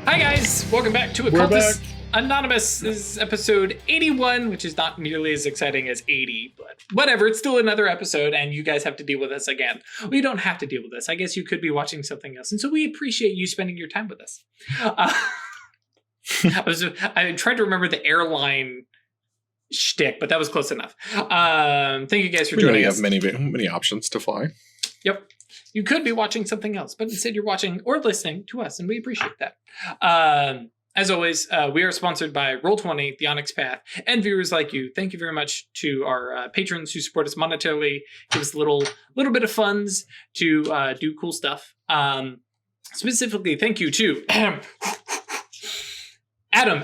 Hi guys, welcome back to Occultists Anonymous. This is episode 81, which is not nearly as exciting as 80, but whatever, it's still another episode, and you guys have to deal with us again. We don't have to deal with this. I guess you could be watching something else, and so we appreciate you spending your time with us. I tried to remember the airline shtick, but that was close enough. Thank you guys for joining us. You have many options to fly. Yep. You could be watching something else, but instead you're watching or listening to us, and we appreciate that. As always, we are sponsored by Roll20, the Onyx Path, and viewers like you. Thank you very much to our patrons who support us monetarily, give us a little bit of funds to do cool stuff. Specifically, thank you to Adam,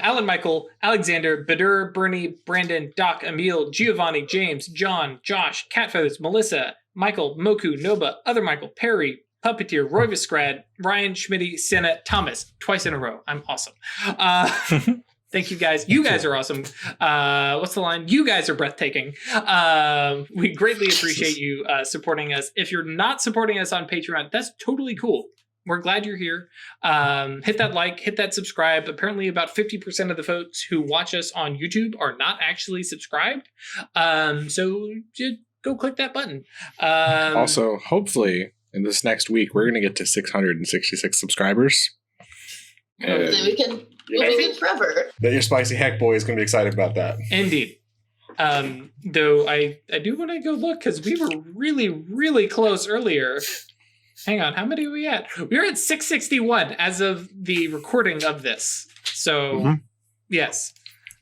Alan, Michael, Alexander, Badur, Bernie, Brandon, Doc, Emil, Giovanni, James, John, Josh, Catfeathers, Melissa, Michael, Moku, Noba, Other Michael, Perry, Puppeteer, Roy Viscrad, Ryan, Schmitty, Senna, Thomas, twice in a row. I'm awesome. Thank you guys. You guys are awesome. What's the line? You guys are breathtaking. We greatly appreciate you supporting us. If you're not supporting us on Patreon, that's totally cool. We're glad you're here. Hit that like, hit that subscribe. Apparently about 50% of the folks who watch us on YouTube are not actually subscribed. So just go click that button. Also, hopefully, in this next week, we're going to get to 666 subscribers. And then we can live forever. That your spicy heck boy is going to be excited about that. Indeed. Though I do want to go look because we were really, really close earlier. Hang on, how many are we at? We're at 661 as of the recording of this. So, yes.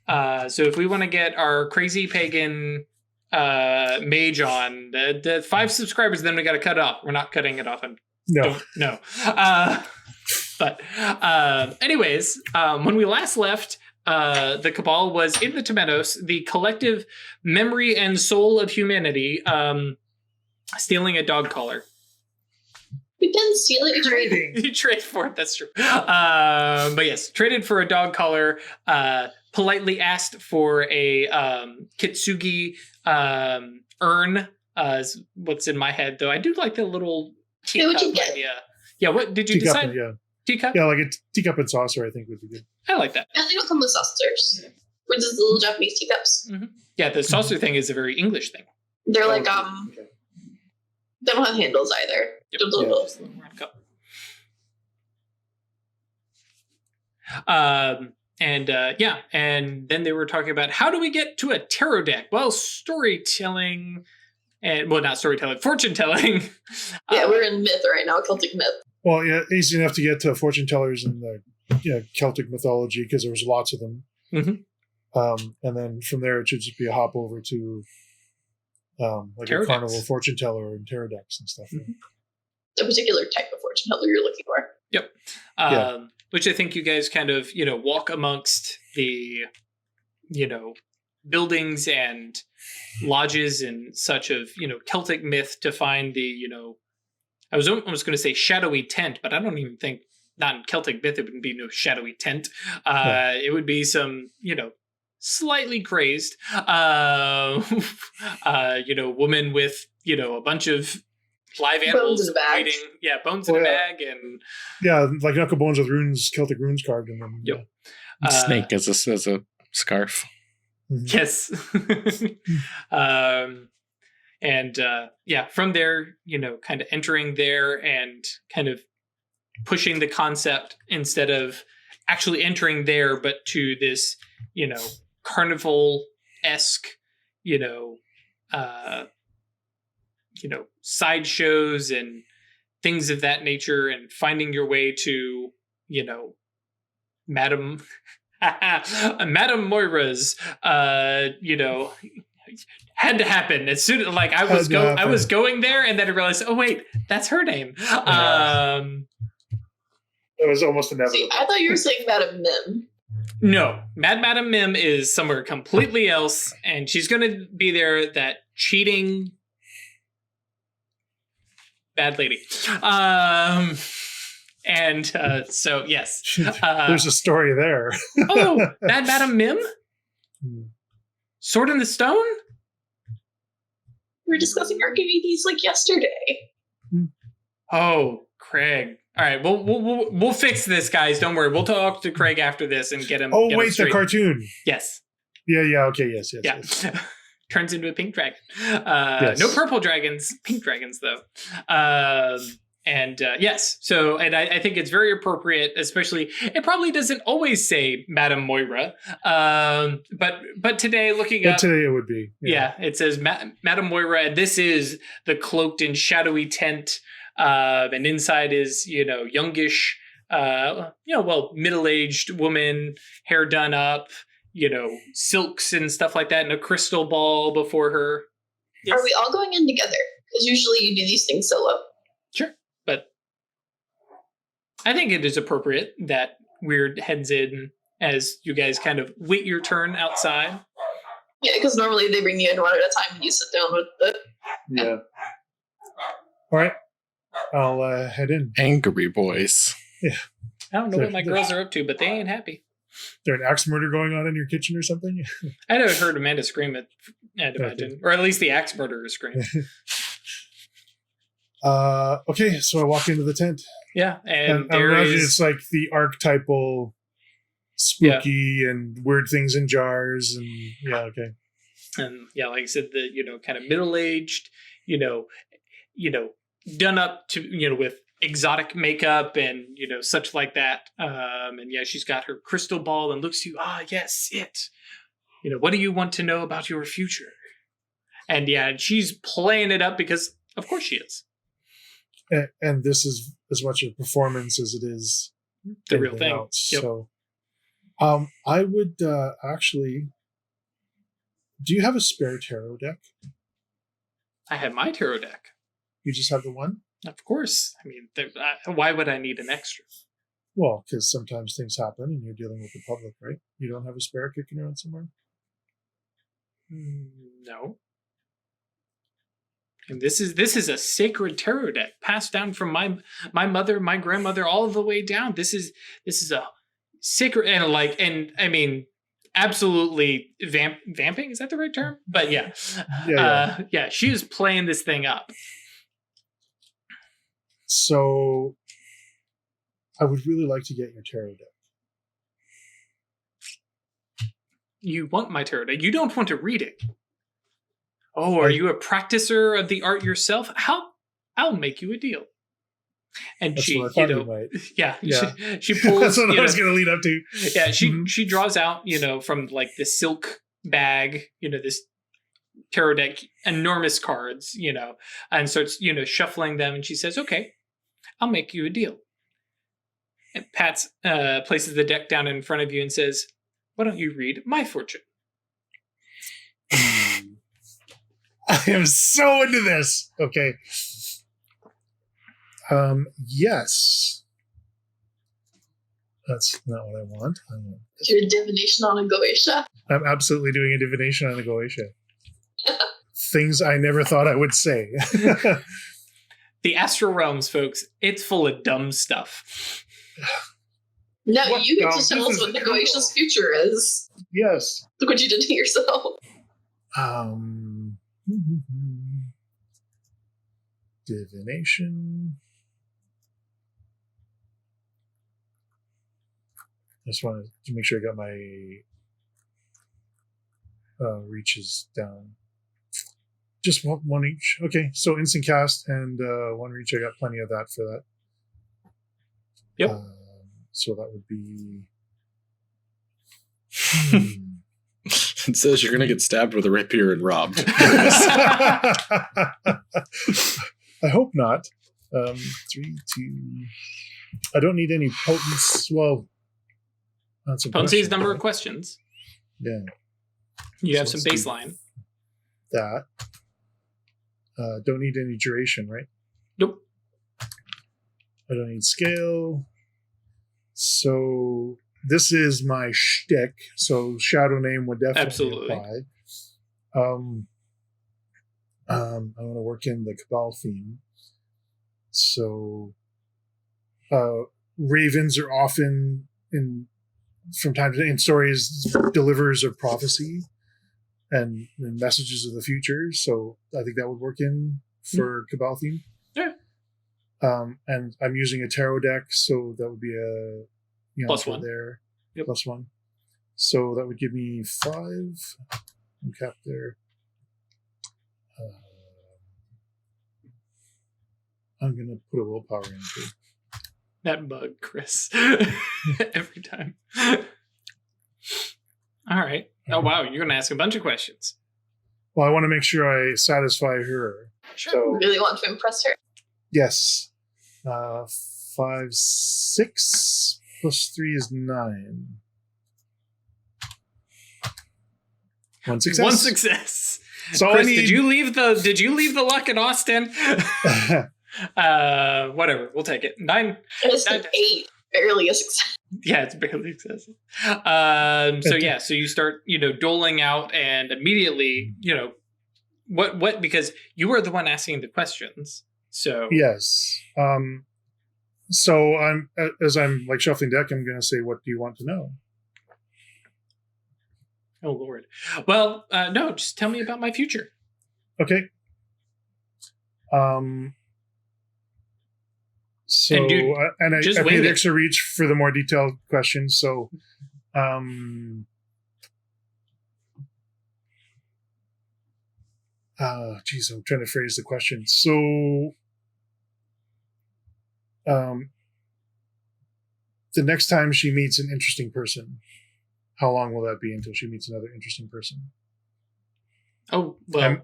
So if we want to get our crazy pagan mage on the 5 subscribers, then we got to cut off. We're not cutting it off. No. But anyways, when we last left, the cabal was in the Temenos, the collective memory and soul of humanity, stealing a dog collar. We didn't steal it. You trade for it. That's true. But yes, traded for a dog collar. Politely asked for a kitsugi urn. Is what's in my head, though. I do like the little teacup idea. Yeah. What did you decide? Teacup. Yeah, like a teacup and saucer. I think would be good. I like that. And they don't come with saucers. We're just little Japanese teacups. Mm-hmm. Yeah, the saucer thing is a very English thing. They're like They don't have handles either. Yep. And then they were talking about how do we get to a tarot deck? Well, storytelling, not storytelling, fortune telling. Yeah, we're in myth right now, Celtic myth. Well, yeah, easy enough to get to fortune tellers in the Celtic mythology because there was lots of them. Mm-hmm. And then from there, it should just be a hop over to like tarot a carnival decks. Fortune teller and tarot decks and stuff. Mm-hmm. A particular type of fortune teller you're looking for. Yep. Which I think you guys kind of, walk amongst the, buildings and lodges and such of, Celtic myth to find the, I was almost going to say shadowy tent, but I don't even think, not in Celtic myth, it wouldn't be no shadowy tent. It would be some, slightly crazed, woman with, a bunch of live animals bones in a bag. Bones in a bag, and like knuckle bones with runes, Celtic runes carved in them. Yep. Snake as a scarf. Mm-hmm. Yes. From there, kind of entering there and kind of pushing the concept instead of actually entering there, but to this, carnival-esque, sideshows and things of that nature, and finding your way to, Madame Moira's, had to happen as soon as I was going there, and then I realized, oh wait, that's her name. It was almost inevitable. See, I thought you were saying Madame Mim. No, Madame Mim is somewhere completely else, and she's going to be there. That cheating bad lady. So yes, there's a story there. Oh, Madame Mim, Sword in the Stone. We were discussing Archimedes like yesterday. Oh, Craig, All right, we'll fix this, guys. Don't worry. We'll talk to Craig after this and get him. Oh get him wait, the straight. Cartoon. Yes. Yeah. Okay. Yes. Yeah. Yes. Turns into a pink dragon. Yes. No purple dragons, pink dragons though. Yes, so I think it's very appropriate, especially it probably doesn't always say Madame Moira, but today looking up, today it would be. Yeah, it says Madame Moira, and this is the cloaked and shadowy tent, and inside is youngish, middle-aged woman, hair done up, silks and stuff like that, and a crystal ball before her. Yes. Are we all going in together? Because usually you do these things solo. Sure, but I think it is appropriate that Wyrd heads in as you guys kind of wait your turn outside. Yeah, because normally they bring you in one at a time and you sit down with the... Yeah. All right. I'll head in. Angry boys. Yeah. I don't know what my girls are up to, but they ain't happy. There an axe murder going on in your kitchen or something? I never heard Amanda scream at, I'd imagine. Or at least the axe murderer scream. Okay, so I walk into the tent. Yeah, and I there imagine is... it's like the archetypal spooky and weird things in jars and okay. And yeah, like I said, the kind of middle-aged, done up to with exotic makeup and such like that. And yeah, she's got her crystal ball and looks to you. Yes, it. What do you want to know about your future? And yeah, she's playing it up because of course she is. And this is as much a performance as it is the real thing. Else. Yep. So, I would actually. Do you have a spare tarot deck? I have my tarot deck. You just have the one? Of course. I mean, why would I need an extra? Well, because sometimes things happen and you're dealing with the public, right? You don't have a spare kicking around somewhere? No. And this is a sacred tarot deck passed down from my mother, my grandmother, all the way down. This is a sacred and I mean, absolutely vamping. Is that the right term? But yeah, she is playing this thing up. So, I would really like to get your tarot deck. You want my tarot deck? You don't want to read it. Oh, are you a practicer of the art yourself? I'll make you a deal. And That's she, what I thought you might. Yeah. She pulls. That's what I was going to lead up to. Yeah, she draws out, from like the silk bag, this tarot deck, enormous cards, and starts, shuffling them. And she says, "Okay, I'll make you a deal." And Pat places the deck down in front of you and says, "Why don't you read my fortune?" I am so into this. Okay. Yes. That's not what I want. Do a divination on a Goetia. I'm absolutely doing a divination on a Goetia. Things I never thought I would say. The Astral Realms, folks, it's full of dumb stuff. No, What you get dumb? to tell This us is what the cool. Goetia's future is. Yes. Look what you did to yourself. Divination. I just wanted to make sure I got my reaches down. Just one each. Okay, so instant cast and one reach. I got plenty of that for that. Yep. So that would be. It says you're going to get stabbed with a rapier and robbed. I hope not. 3, 2. I don't need any potence. Well, that's Potency's number of questions. Yeah. You have So some let's do baseline. that. Don't need any duration, right? Nope. I don't need scale. So this is my shtick. So shadow name would definitely Absolutely. apply. I'm going to work in the cabal theme. So ravens are often from time to time in stories delivers of prophecy and messages of the future. So I think that would work in for cabal theme. Yeah. And I'm using a tarot deck, so that would be a +1 there, Yep. +1. So that would give me 5. I'm capped there. I'm gonna put a willpower in too. That bug, Chris. Every time. All right. Oh, wow. You're going to ask a bunch of questions. Well, I want to make sure I satisfy her. Sure. So Really want to impress her. yes, 5, 6 plus 3 is 9. 1 success. 1 success. So Chris, I need. did you leave the luck in Austin? Whatever. We'll take it. 9. It's Nine- an 8. Barely a success. Yeah, it's barely excessive. So you start, doling out, and immediately, what because you were the one asking the questions. So Yes. So as I'm like shuffling deck, I'm going to say, "What do you want to know?" oh Lord. Well, no, just tell me about my future. Okay. So And dude, I just paid wing it. extra reach for the more detailed questions. So, geez, I'm trying to phrase the question. So, the next time she meets an interesting person, how long will that be until she meets another interesting person? Oh, well. I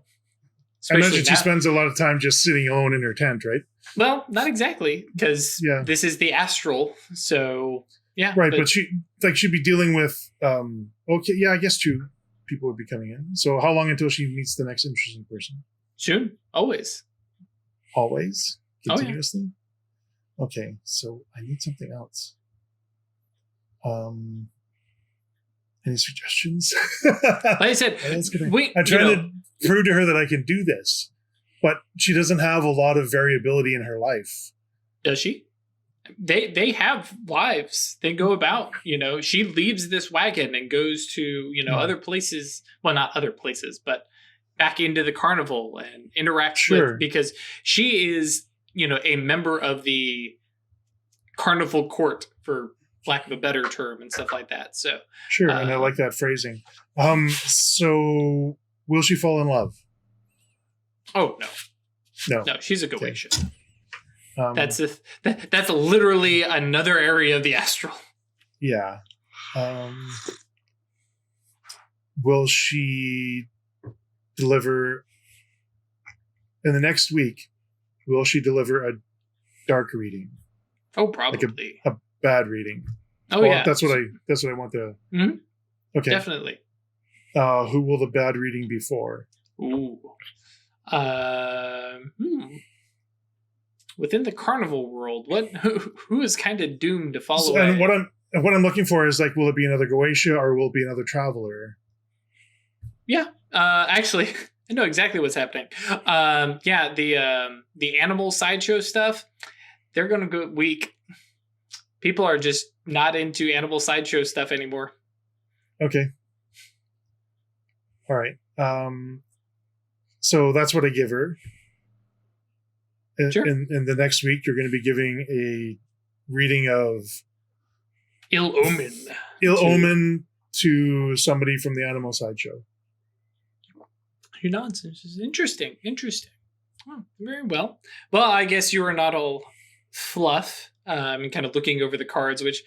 especially imagine she now- spends a lot of time just sitting alone in her tent, right? Well, not exactly, because Yeah. this is the Astral. So, yeah. Right, but she'd be dealing with okay, yeah, I guess 2 people would be coming in. So how long until she meets the next interesting person? soon, always. Always? Oh, yeah. Continuously? Okay, so I need something else. Any suggestions? Like I said, I'm trying to prove to her that I can do this, but she doesn't have a lot of variability in her life. Does she? They have lives. They go about. She leaves this wagon and goes to other places. Well, not other places, but back into the carnival and interacts with, because she is a member of the carnival court, for lack of a better term, and stuff like that. So sure, and I like that phrasing. So will she fall in love? Oh No. no, she's a Goetia. Um, That's literally another area of the Astral. Yeah. Will she deliver in the next week? Will she deliver a dark reading? Oh, probably. A bad reading. Oh, Well, yeah. That's what I want to. Mhm. Okay. Definitely. Who will the bad reading be for? Ooh. Within the carnival world, who is kind of doomed to fall away? And what I'm looking for is, like, will it be another Goetia or will it be another traveler? Yeah. Actually, I know exactly what's happening. Yeah, the animal sideshow stuff, they're going to go weak. People are just not into animal sideshow stuff anymore. Okay. All right. So that's what I give her. Sure. In the next week, you're going to be giving a reading of Ill omen. ill omen to somebody from the animal sideshow. Your nonsense is interesting. Oh, very well. Well, I guess you are not all fluff. And kind of looking over the cards, which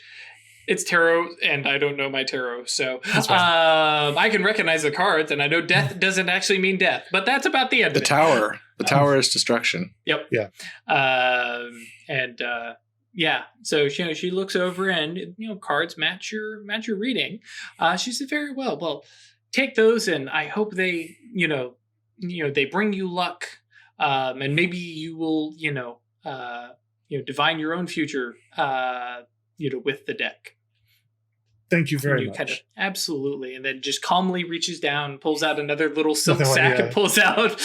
it's tarot, and I don't know my tarot, so I can recognize the cards, and I know death doesn't actually mean death, but that's about the end The of it. tower. The tower is destruction. Yep. Yeah. Yeah. So she looks over, and cards match your reading. She said, very well. Well, take those, and I hope they they bring you luck, and maybe you will divine your own future with the deck. Thank you very much. Kind of, absolutely, and then just calmly reaches down, pulls out another little silk Nothing like- sack, yeah. and pulls out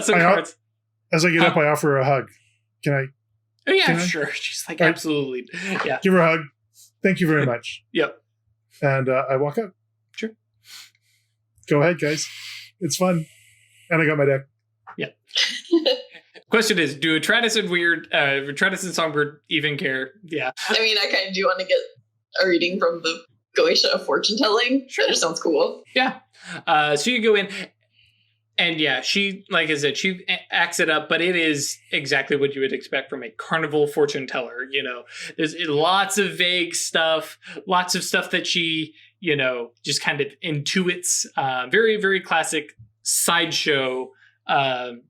some cards. As I get up, I offer her a hug. Can I Oh yeah, Can I? sure. She's like, All right. absolutely, yeah. give her a hug? Thank you very much. Yep. And I walk up. Sure. Go ahead, guys. It's fun. And I got my deck. Question is, do Atratus and Atratus and Songbird even care? Yeah. I mean, I kind of do want to get a reading from the Goetia of fortune telling. Sure. That just sounds cool. Yeah. So you go in, and yeah, she, like I said, she acts it up, but it is exactly what you would expect from a carnival fortune teller. You know, there's lots of vague stuff, lots of stuff that she, you know, just kind of intuits. Very, very classic sideshow,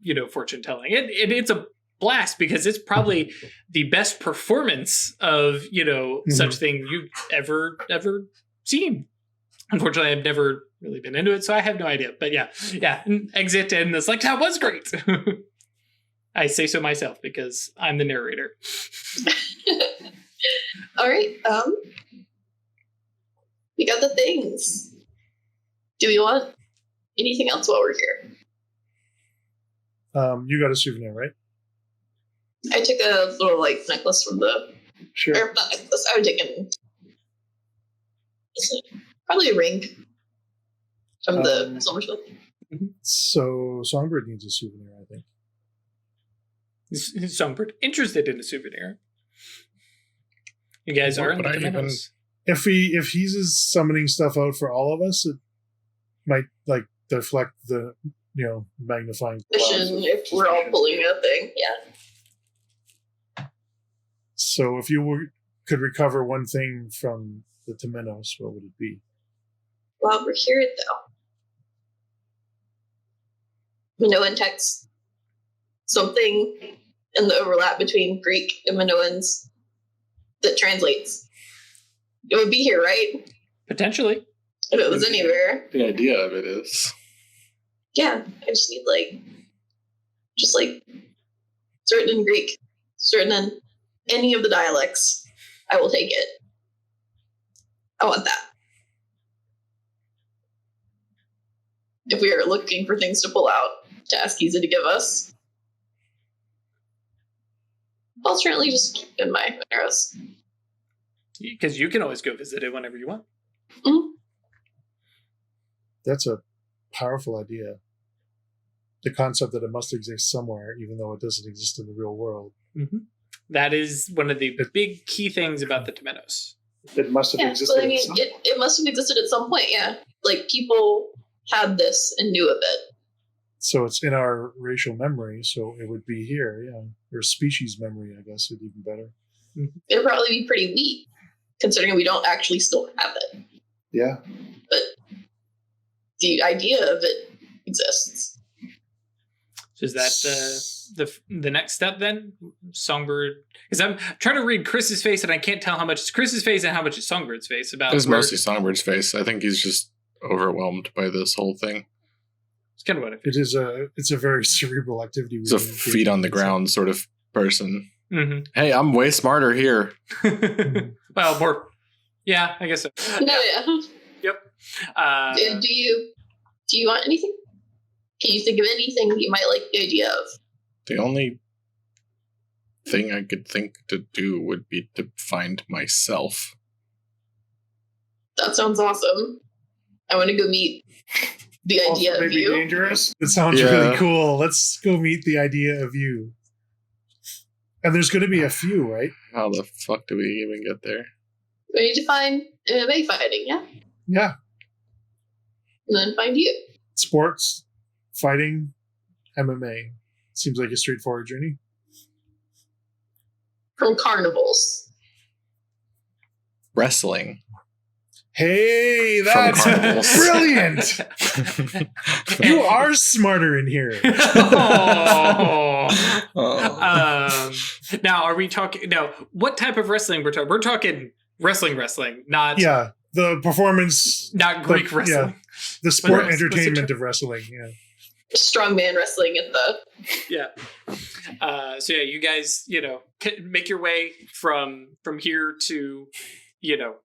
you know, fortune telling. It's a blast because it's probably the best performance of, you know, such thing you've ever seen. Unfortunately, I've never really been into it, so I have no idea. But yeah, exit, and it's like, that was great. I say so myself because I'm the narrator. All right. We got the things. Do we want anything else while we're here? You got a souvenir, right? I took a little like necklace from the. Sure. Or not necklace. I would take probably a ring from the silversmith. So Songbird needs a souvenir, I think. Is Songbird interested in a souvenir? You guys are in the Temenos. If he's summoning stuff out for all of us, it might like deflect the magnifying mission if we're all pulling a thing. Yeah. So if you could recover one thing from the Temenos, what would it be? While we're here, though, Minoan text, something in the overlap between Greek and Minoans that translates. It would be here, right? Potentially. If it was anywhere. The idea of it is. Yeah, I just need certain in Greek, certain in any of the dialects. I will take it. I want that. If we are looking for things to pull out to ask Giza to give us, I'll certainly just keep in my arrows. Because you can always go visit it whenever you want. Mm-hmm. That's a powerful idea. The concept that it must exist somewhere, even though it doesn't exist in the real world. Mm-hmm. That is one of the big key things about the Temenos. It must have existed. Well, I mean, it must have existed at some point, yeah. Like, people had this and knew of it. So it's in our racial memory, so it would be here, yeah. Or species memory, I guess, would be even better. Mm-hmm. It would probably be pretty weak, considering we don't actually still have it. Yeah. But the idea of it exists. So is that the next step then? Songbird? Because I'm trying to read Chris's face and I can't tell how much is Chris's face and how much is Songbird's face. It's mostly Songbird's face. I think he's just overwhelmed by this whole thing. It's kind of what it's a very cerebral activity. He's a feet on the ground sort of person. Mm-hmm. Hey, I'm way smarter here. Well, more. Yeah, I guess so. No, yeah. Yep. Do you want anything? Can you think of anything you might like the idea of? The only thing I could think to do would be to find myself. That sounds awesome. I want to go meet the idea of you. Dangerous. It sounds really cool. Let's go meet the idea of you. And there's going to be a few, right? How the fuck do we even get there? We need to find MMA fighting, yeah? Yeah. And then find you. Sports, fighting, MMA. Seems like a straightforward journey. From carnivals. Wrestling. Hey, that's brilliant! You are smarter in here. Now, are we talking? No, what type of wrestling we're talking? We're talking wrestling, not the performance, not Greek wrestling. Yeah, the sport entertainment of wrestling. Yeah, strongman wrestling at the. So you guys, make your way from here to.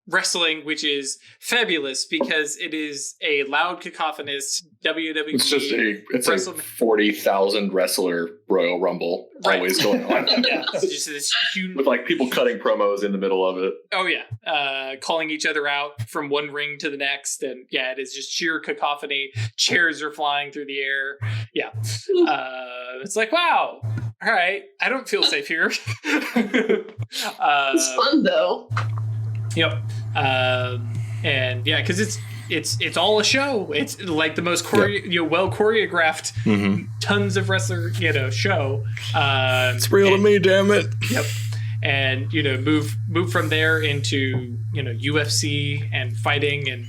Wrestling, which is fabulous because it is a loud, cacophonous WWE. It's a 40,000 wrestler Royal Rumble always going on. Yeah, it's just this huge... with like people cutting promos in the middle of it. Oh yeah, calling each other out from one ring to the next, and it is just sheer cacophony. Chairs are flying through the air. Yeah, it's like wow. all right, I don't feel safe here. It's fun though. Yep. And yeah, because it's all a show. It's like the most well choreographed, tons of wrestler show. It's real to me, damn it. Yep. And move from there into UFC and fighting and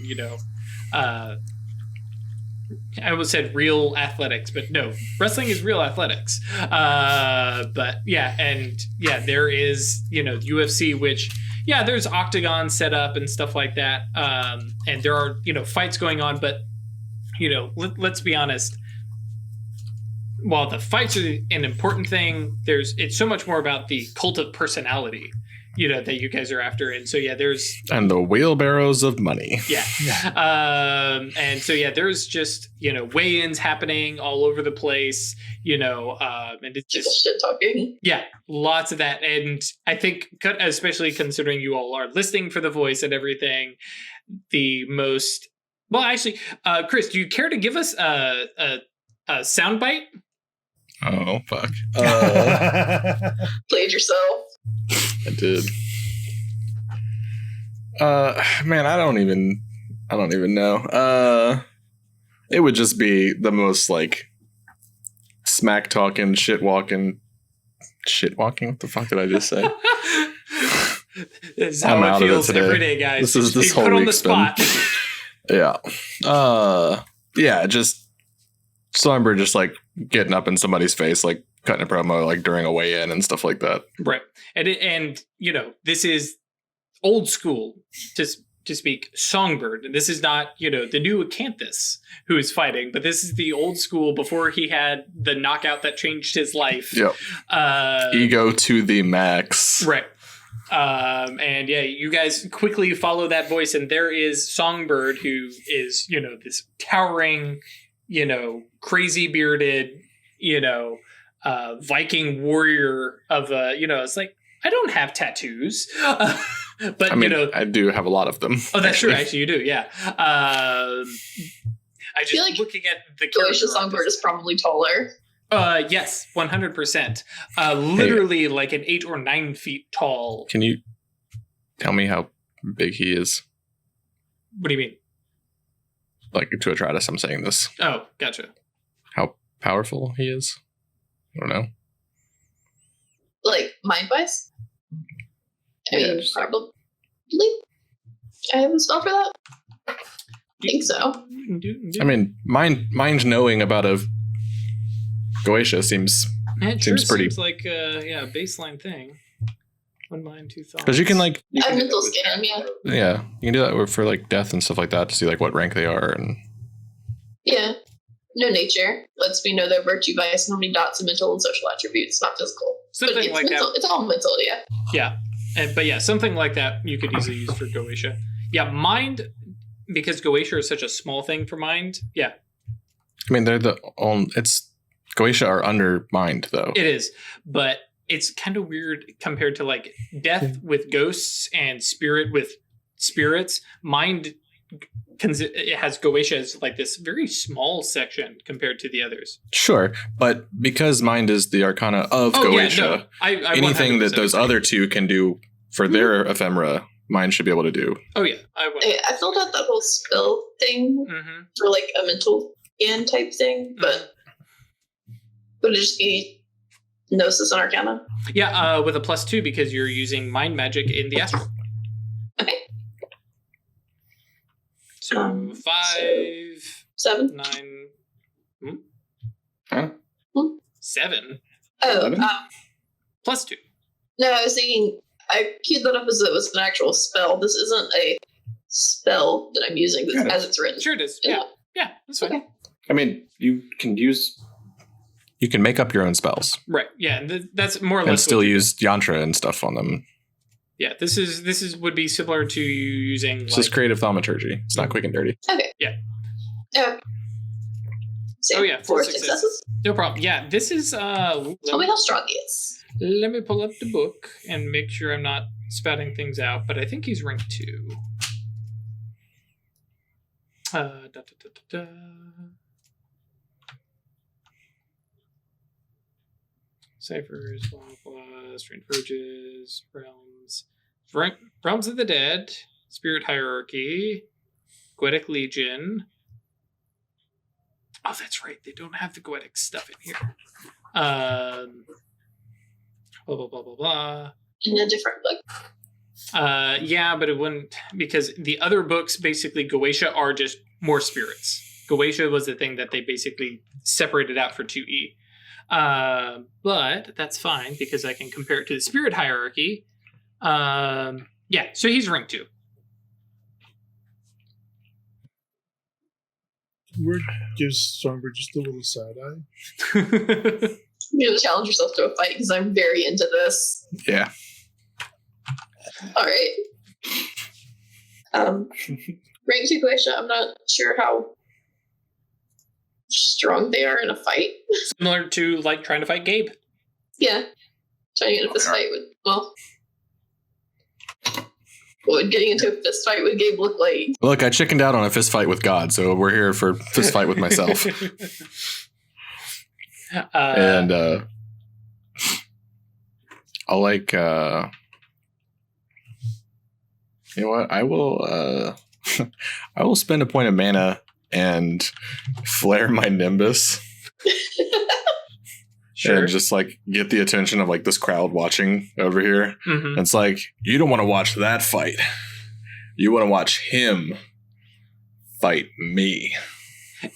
I almost said real athletics, but no, wrestling is real athletics. But yeah, and yeah, there is UFC, which there's octagon set up and stuff like that, and there are fights going on. But let's be honest. While the fights are an important thing, it's so much more about the cult of personality, that you guys are after. And so, and the wheelbarrows of money. Yeah. And so, there's just, weigh-ins happening all over the place, and it's just shit talking. Yeah. Lots of that. And I think, especially considering you all are listening for the voice and everything, actually, Chris, do you care to give us a soundbite? Oh, fuck. Played yourself. I did. Man, I don't even know. It would just be the most like smack talking, shit walking. What the fuck did I just say? This is how it feels every day, guys. This is this whole put on week's the spot. Yeah. Just Songbird just like getting up in somebody's face, like cutting a promo, like during a weigh-in and stuff like that. Right. And this is old school to speak Songbird. And this is not, the new Acanthus who is fighting, but this is the old school before he had the knockout that changed his life. Yep. Ego to the max. Right. And yeah, you guys quickly follow that voice, and there is Songbird, who is, this towering, crazy bearded, Viking warrior of it's like, I don't have tattoos, but I mean, I do have a lot of them. Oh, that's true. Actually, you do. Yeah. I feel like looking at the Galicia Songbird is probably taller. Yes, 100%. Literally like an 8 or 9 feet tall. Can you tell me how big he is? What do you mean? Like to Atratus, I'm saying this. Oh, gotcha. How powerful he is? I don't know. Like mind-wise? I mean, probably. I have a spell for that. I think so. I mean, mind knowing about a Goetia seems pretty. Seems like a baseline thing. One mind, two thoughts. Because you can like. I have mental scan, yeah. Yeah, you can do that for like death and stuff like that to see like what rank they are and. Yeah. No nature lets me know their virtue, vice, and how many dots of mental and social attributes, not physical. Something like mental, that. It's all mental, yeah. Yeah. But yeah, something like that you could easily use for Goetia. Yeah, mind, because Goetia is such a small thing for mind. Yeah. I mean, they're Goetia are under mind, though. It is, but it's kind of weird compared to like death with ghosts and spirit with spirits. Mind, it has Goetia as like this very small section compared to the others. Sure, but because mind is the arcana of Goetia, anything that those other two can do for their ephemera, mind should be able to do. Oh yeah, I filled out that whole spell thing for like a mental scan type thing, but would it just be Gnosis and Arcana? Yeah, with a +2 because you're using mind magic in the Astral. Okay. So 5, 7, 9, Huh? 7. Oh, +2. no, I was thinking I queued that up as it was an actual spell. This isn't a spell that I'm using as it's written. Sure it is. Yeah, that's fine. Okay. I mean, you can make up your own spells. Right. Yeah, and that's more or less. And still use yantra and stuff on them. Yeah, this would be similar to you using. It's just creative thaumaturgy. It's not quick and dirty. Okay. Yeah. So, oh yeah, 4 successes. No problem. Yeah, this is. Tell me how strong he is. Let me pull up the book and make sure I'm not spouting things out. But I think he's rank 2. Ciphers, blah, blah, strange purges, realms. Realms of the Dead, Spirit Hierarchy, Goetic Legion. Oh, that's right. They don't have the Goetic stuff in here. Blah, blah, blah, blah, blah. In a different book. Yeah, but it wouldn't, because the other books, basically, Goetia are just more spirits. Goetia was the thing that they basically separated out for 2E. But that's fine, because I can compare it to the Spirit Hierarchy. Yeah, so he's rank 2. Wyrd gives Songbird just a little side eye. You're going to challenge yourself to a fight because I'm very into this. Yeah. All right. Rank 2 Goetia, I'm not sure how strong they are in a fight. Similar to, like, trying to fight Gabe. Yeah. Trying to get into a fist fight with, well, what would getting into a fist fight with Gabe look like? Look, I chickened out on a fist fight with God, so we're here for fist fight with myself. And I'll like, you know what? I will spend a point of mana and flare my Nimbus. Sure. And just like get the attention of like this crowd watching over here. Mm-hmm. It's like, you don't want to watch that fight. You want to watch him fight me.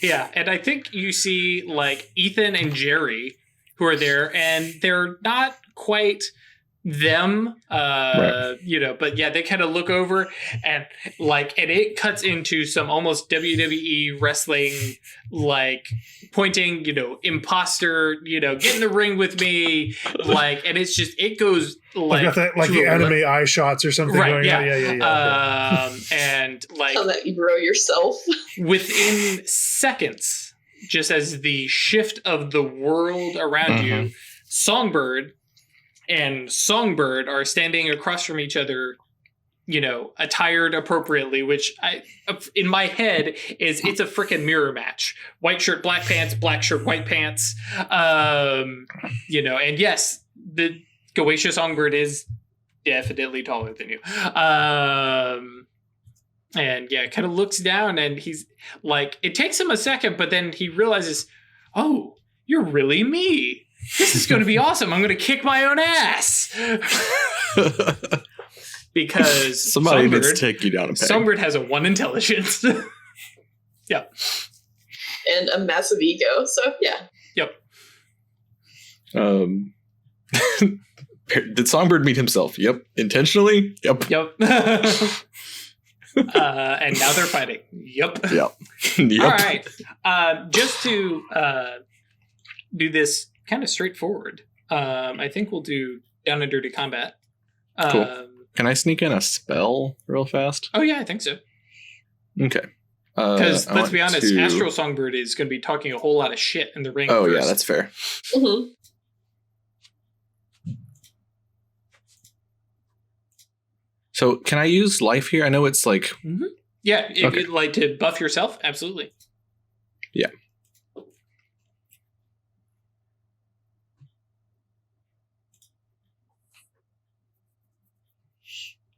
Yeah, and I think you see like Ethan and Jerry who are there, and they're not quite them, Right. you know, but yeah, they kind of look over and it cuts into some almost WWE wrestling, like pointing, you know, imposter, you know, get in the ring with me, like, and it's just, it goes like the anime eye shots or something. right, going yeah. on. Yeah. And like Tell that you grow yourself. within seconds, just as the shift of the world around you, Songbird and Songbird are standing across from each other, you know, attired appropriately, which I, in my head, it's a freaking mirror match. White shirt, black pants, black shirt, white pants. You know, and yes, the Goetia Songbird is definitely taller than you. And yeah, kind of looks down, and he's like, it takes him a second, but then he realizes, oh, you're really me. This is going to be awesome. I'm going to kick my own ass. Because somebody Songbird, needs to take you down a peg. Songbird has a 1 intelligence. Yep. And a massive ego. So, yeah. Yep. Did Songbird meet himself? Yep. Intentionally? Yep. Yep. And now they're fighting. Yep. Yep. Yep. All right. Just to do this kind of straightforward, I think we'll do down and dirty combat. Cool. Can I sneak in a spell real fast? Oh, yeah, I think so. Okay. Because let's be honest, Astral Songbird is going to be talking a whole lot of shit in the ring. Oh, first. yeah, that's fair. Mm-hmm. So can I use life here? I know it's like... Mm-hmm. Yeah, if Okay. you'd like to buff yourself, absolutely. Yeah.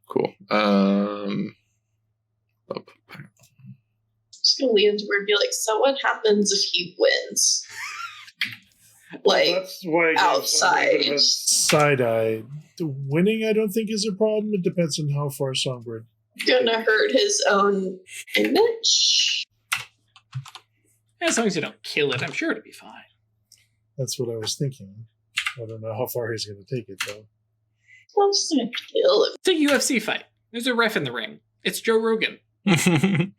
Cool. Just gonna lean into where and be like, so what happens if he wins? Like, That's why outside. Side eye. The winning, I don't think, is a problem. It depends on how far Songbird. gonna hurt his own image. As long as you don't kill it, I'm sure it'll be fine. That's what I was thinking. I don't know how far he's going to take it, though. I'm just gonna kill him. It's a UFC fight. There's a ref in the ring. It's Joe Rogan.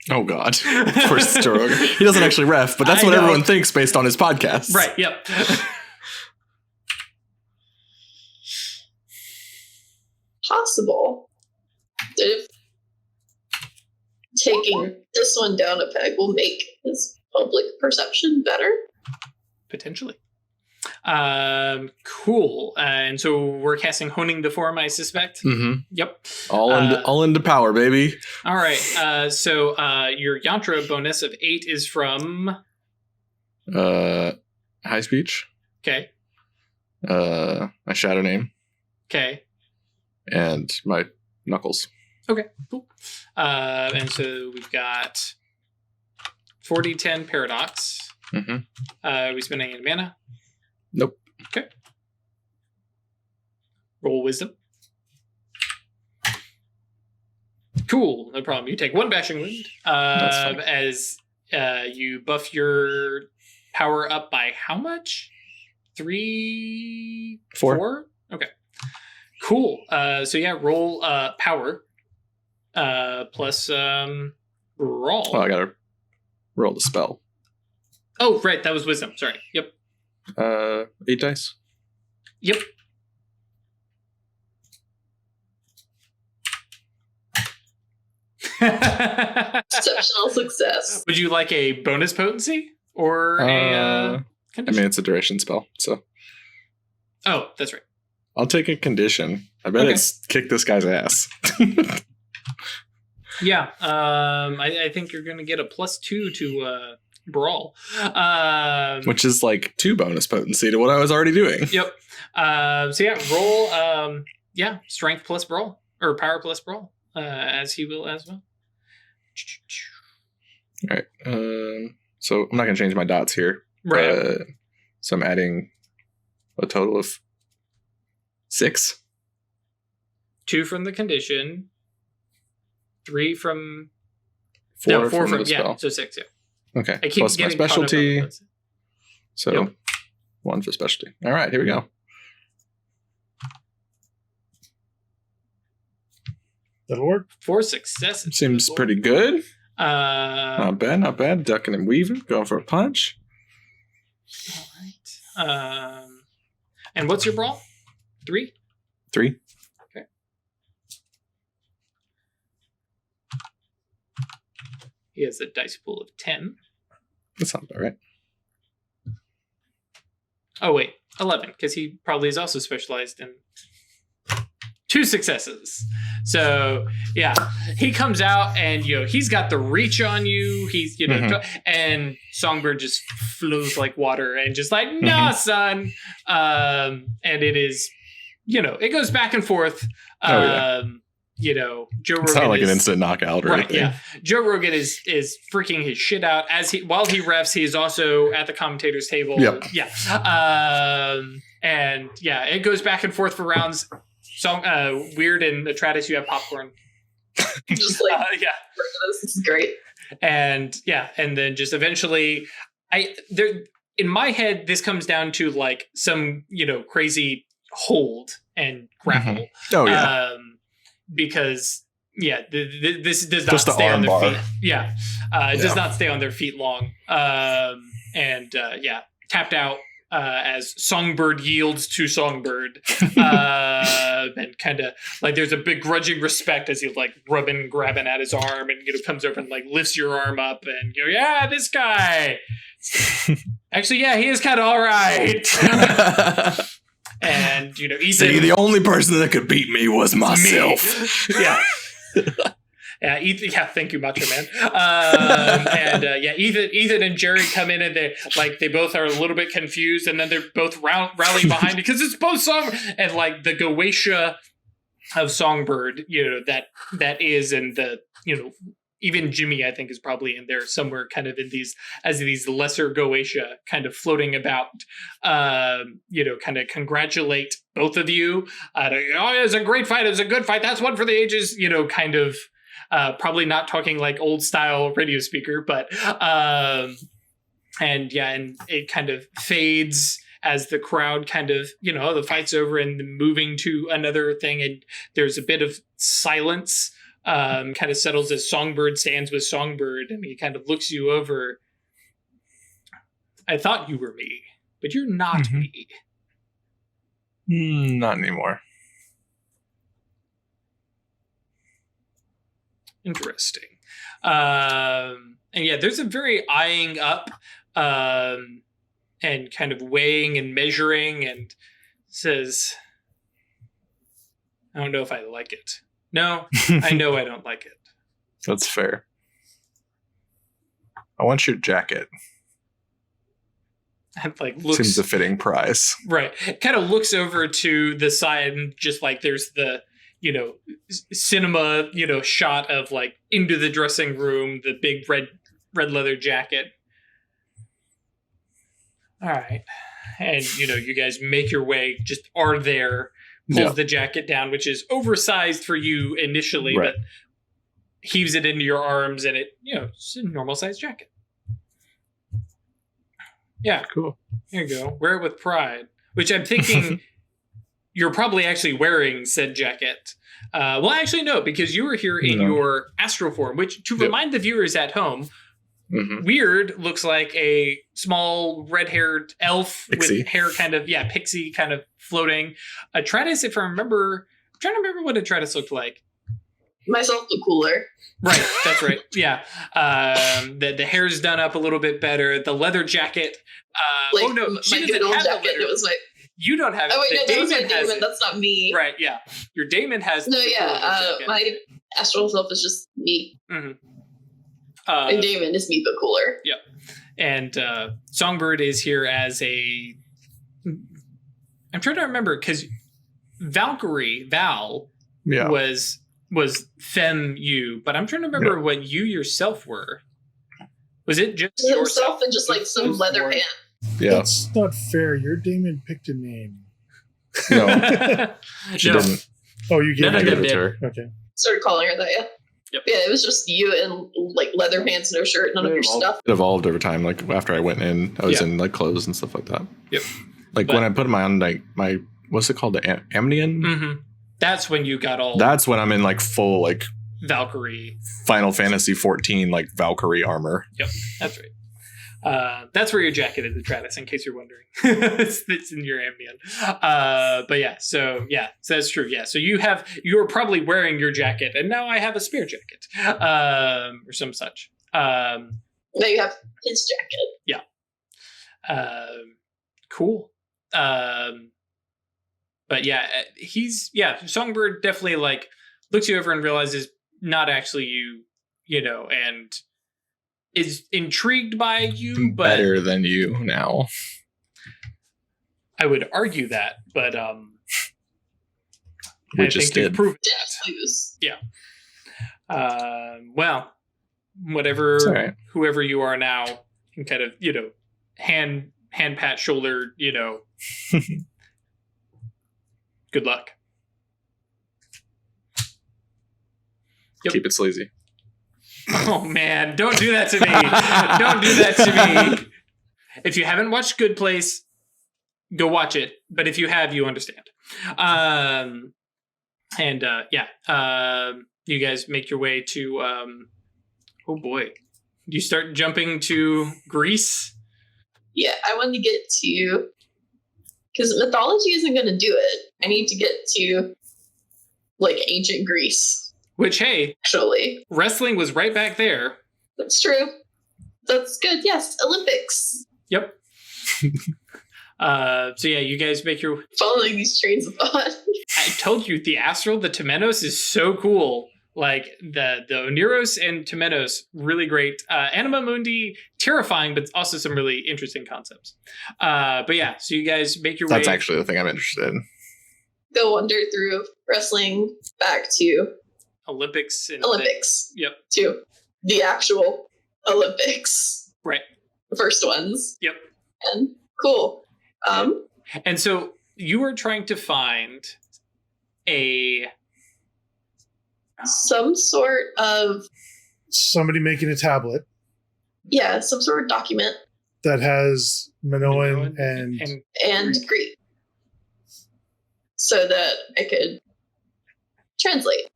Oh, God. Of course, it's Joe Rogan. He doesn't actually ref, but that's I what know. everyone thinks based on his podcast. Right, yep. Possible. If taking this one down a peg will make his public perception better. Potentially. Cool. And so we're casting Honing the Form, I suspect. Mm-hmm. Yep. All into power, baby. All right. So your Yantra bonus of 8 is from... High speech. Okay. My shadow name. Okay. And my knuckles. Okay, cool. And so we've got 4d10 paradox. Mm-hmm. Are we spending any mana? Nope. Okay. Roll wisdom. Cool, no problem. You take 1 bashing wound. That's fine. As you buff your power up by how much? 3? 4? Okay. Cool. So yeah, roll power plus roll. Oh, I gotta roll the spell. Oh, right, that was wisdom. Sorry. Yep. 8 dice. Yep. Exceptional success. Would you like a bonus potency or a I condition? mean, it's a duration spell, so Oh, that's right. I'll take a condition. I bet Okay. it's kick this guy's ass. Yeah. I think you're going to get a +2 to brawl. Which is like 2 bonus potency to what I was already doing. Yep. So yeah, roll. Strength plus brawl or power plus brawl, as he will as well. All right. So I'm not gonna change my dots here. Right. So I'm adding a total of 6. 2 from the condition. 3 from 4 4 from the yeah. spell. So 6. Yeah. Okay. I keep Plus my getting caught up on specialty. those. So Yep. 1 for specialty. All right. Here we go. That'll work. 4 successes. Seems pretty good. All Not bad. Not bad. Ducking and weaving. Going for a punch. right. And what's your brawl? 3? 3. Okay. He has a dice pool of 10. That sounds all right. Oh, wait. 11, because he probably is also specialized in 2 successes. So, yeah. He comes out and, he's got the reach on you. He's, and Songbird just flows like water and just like, nah, son. And it is, it goes back and forth. Joe Rogan It's not like is, an instant knockout or right, anything. yeah. Joe Rogan is freaking his shit out while he refs. He is also at the commentator's table. Yep. Yeah. And yeah, it goes back and forth for rounds. Wyrd and Atratus, you have popcorn. Just like, Yeah. this is great. And yeah, and then just eventually, in my head, this comes down to like some crazy hold and grapple. Oh yeah. Because this does not Just the stay on arm their bar. feet. Yeah, it does not stay on their feet long. Tapped out as Songbird yields to Songbird, and kind of like there's a begrudging respect as he like rubbing, grabbing at his arm, and comes over and like lifts your arm up, and yeah, this guy. Actually, yeah, he is kind of all right. And Ethan. See, the only person that could beat me was myself. Me. Yeah. Yeah, Ethan. Yeah, thank you, Macho Man. Ethan and Jerry come in and they both are a little bit confused, and then they're both rallying behind because it's both Song and like the Goetia of Songbird. That is in the even Jimmy, I think, is probably in there somewhere, kind of in these lesser Goetia kind of floating about. Kind of congratulate both of you. It was a great fight. It was a good fight. That's one for the ages. Kind of. Probably not talking like old style radio speaker, but and it kind of fades as the crowd kind of the fight's over and moving to another thing, and there's a bit of silence. Kind of settles as Songbird stands with Songbird, and he kind of looks you over. I thought you were me, but you're not me. Not anymore. Interesting. And yeah, there's a very eyeing up and kind of weighing and measuring, and says, I don't know if I like it. No, I know I don't like it. That's fair. I want your jacket. and like looks Seems a fitting prize. right. Kind of looks over to the side and just like there's the cinema shot of like into the dressing room, the big red leather jacket. All right, and you guys make your way. Just are there. Pulls the jacket down, which is oversized for you initially, Right. but heaves it into your arms, and it's a normal sized jacket. Yeah, Cool. there you go. Wear it with pride, which I'm thinking you're probably actually wearing said jacket. Well, actually, no, because you were here in your astral form, which, to remind the viewers at home, Wyrd looks like a small red-haired elf pixie. with hair kind of, pixie kind of floating. Atratus, if I remember, I'm trying to remember what Atratus looked like. Myself the cooler. Right, that's right. Yeah. The hair's done up a little bit better. The leather jacket. Like, oh, no, my she good doesn't old have the jacket. leather. It was my. You don't have it. Oh wait, no, that was my Damon has Damon. it. That's not me. Right, yeah. Your Damon has No, the yeah. leather jacket. My astral self is just me. Mhm. And Damon is me, but cooler. Yep. And Songbird is here as a. I'm trying to remember because Val was femme you, but I'm trying to remember what you yourself were. Was it just Himself yourself? and just like some leather pants. Yeah. That's not fair. Your Damon picked a name. No, she No. didn't. Oh, you gave None of it. them Give it did. to her. Okay. Started calling her that, yeah. Yep. Yeah, it was just you and like leather pants, no shirt, none of your stuff. It evolved over time. Like after I went in, I was Yeah. in like clothes and stuff like that. Yep. Like But- when I put my on like my what's it called, the Amnion? Mm-hmm. That's when you got all That's when I'm in like full like Valkyrie. Final Fantasy 14 like Valkyrie armor. Yep, that's right. That's where your jacket is, Atratus, in case you're wondering. it's in your ambient. But yeah, so that's true. Yeah, so you're probably wearing your jacket, and now I have a spare jacket, or some such. Now you have his jacket. Cool. But yeah, Songbird definitely like looks you over and realizes not actually you know, and is intrigued by you, but Better than you now. I would argue that, but We I just think you've did. proven Didn't lose. well, whatever, It's all right. whoever you are now, can kind of hand pat shoulder, good luck. Yep. Keep it sleazy. Oh man, don't do that to me. Don't do that to me. If you haven't watched Good Place, go watch it. But if you have, you understand. You guys make your way to oh boy. You start jumping to Greece. Yeah, I wanted to get to because mythology isn't going to do it. I need to get to like ancient Greece. Which, hey, Actually, wrestling was right back there. that's true. That's good. Yes, Olympics. Yep. So yeah, you guys make your. Following these trains of thought. I told you the Astral, the Temenos is so cool. Like the Oniros and Temenos, really great. Anima Mundi, terrifying, but also some really interesting concepts. But yeah, so you guys make your way. That's actually the thing I'm interested in. Go wander through wrestling back to Olympics. And Olympics. Yep. To the actual Olympics. Right. The first ones. Yep. And cool. And so you are trying to find some sort of Somebody making a tablet some sort of document that has Minoan and and Greek. So that I could translate.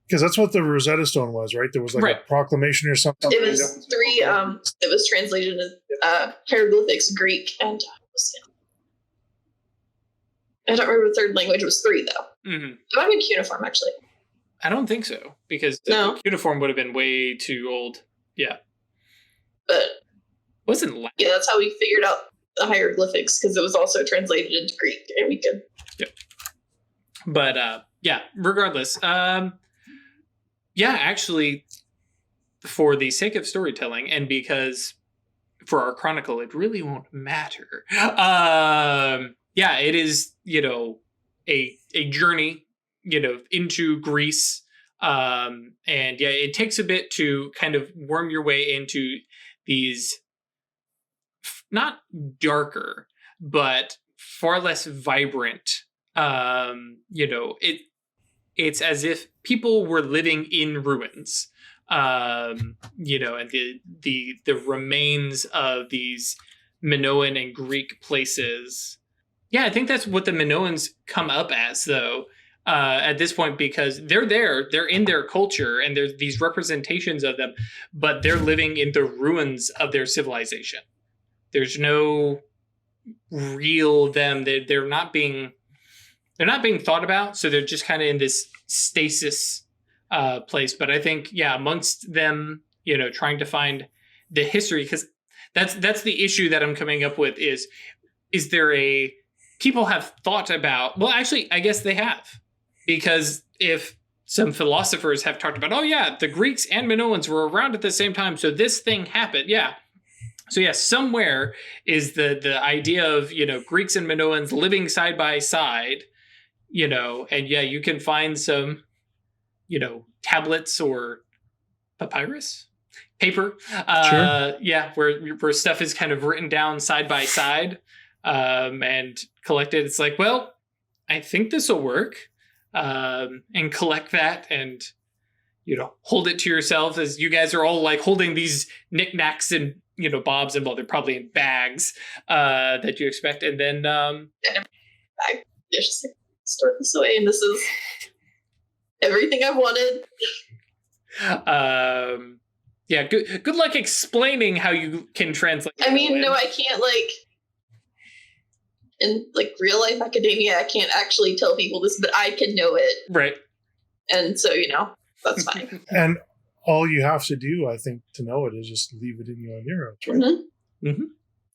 because that's what the Rosetta Stone was, right? There was like Right. a proclamation or something. It was three it was translated as hieroglyphics, Greek, and I don't remember the third language. It was three though. Mhm. It might have been cuneiform actually. I don't think so, because the No. uniform would have been way too old. Yeah. But Wasn't Latin. yeah, that's how we figured out the hieroglyphics, because it was also translated into Greek and we could But regardless. Actually, for the sake of storytelling, and because for our chronicle, it really won't matter. Yeah, it is, a journey, into Greece. And yeah, it takes a bit to kind of worm your way into these not darker, but far less vibrant. It's as if people were living in ruins. And the remains of these Minoan and Greek places. Yeah, I think that's what the Minoans come up as, though, at this point, because they're in their culture, and there's these representations of them, but they're living in the ruins of their civilization. There's no real them. They're not being thought about, so they're just kind of in this stasis place. But I think, yeah, amongst them, trying to find the history, because that's the issue that I'm coming up with is there a people have thought about, well, actually, I guess they have, because if some philosophers have talked about, oh yeah, the Greeks and Minoans were around at the same time, so this thing happened. Yeah. So yeah, somewhere is the idea of, Greeks and Minoans living side by side, and yeah, you can find some, tablets or papyrus, paper, Sure. yeah, where stuff is kind of written down side by side, and collected. It's like, well, I think this will work, and collect that and, hold it to yourself, as you guys are all like holding these knickknacks and, bobs, and well, they're probably in bags, that you expect. And then, I just store this away, and this is everything I've wanted. Yeah, good luck explaining how you can translate. I mean, no, I can't, in real life academia, I can't actually tell people this, but I can know it. Right. And so, that's fine. And all you have to do, I think, to know it is just leave it in your Nero. Right? Mm-hmm. Mm-hmm.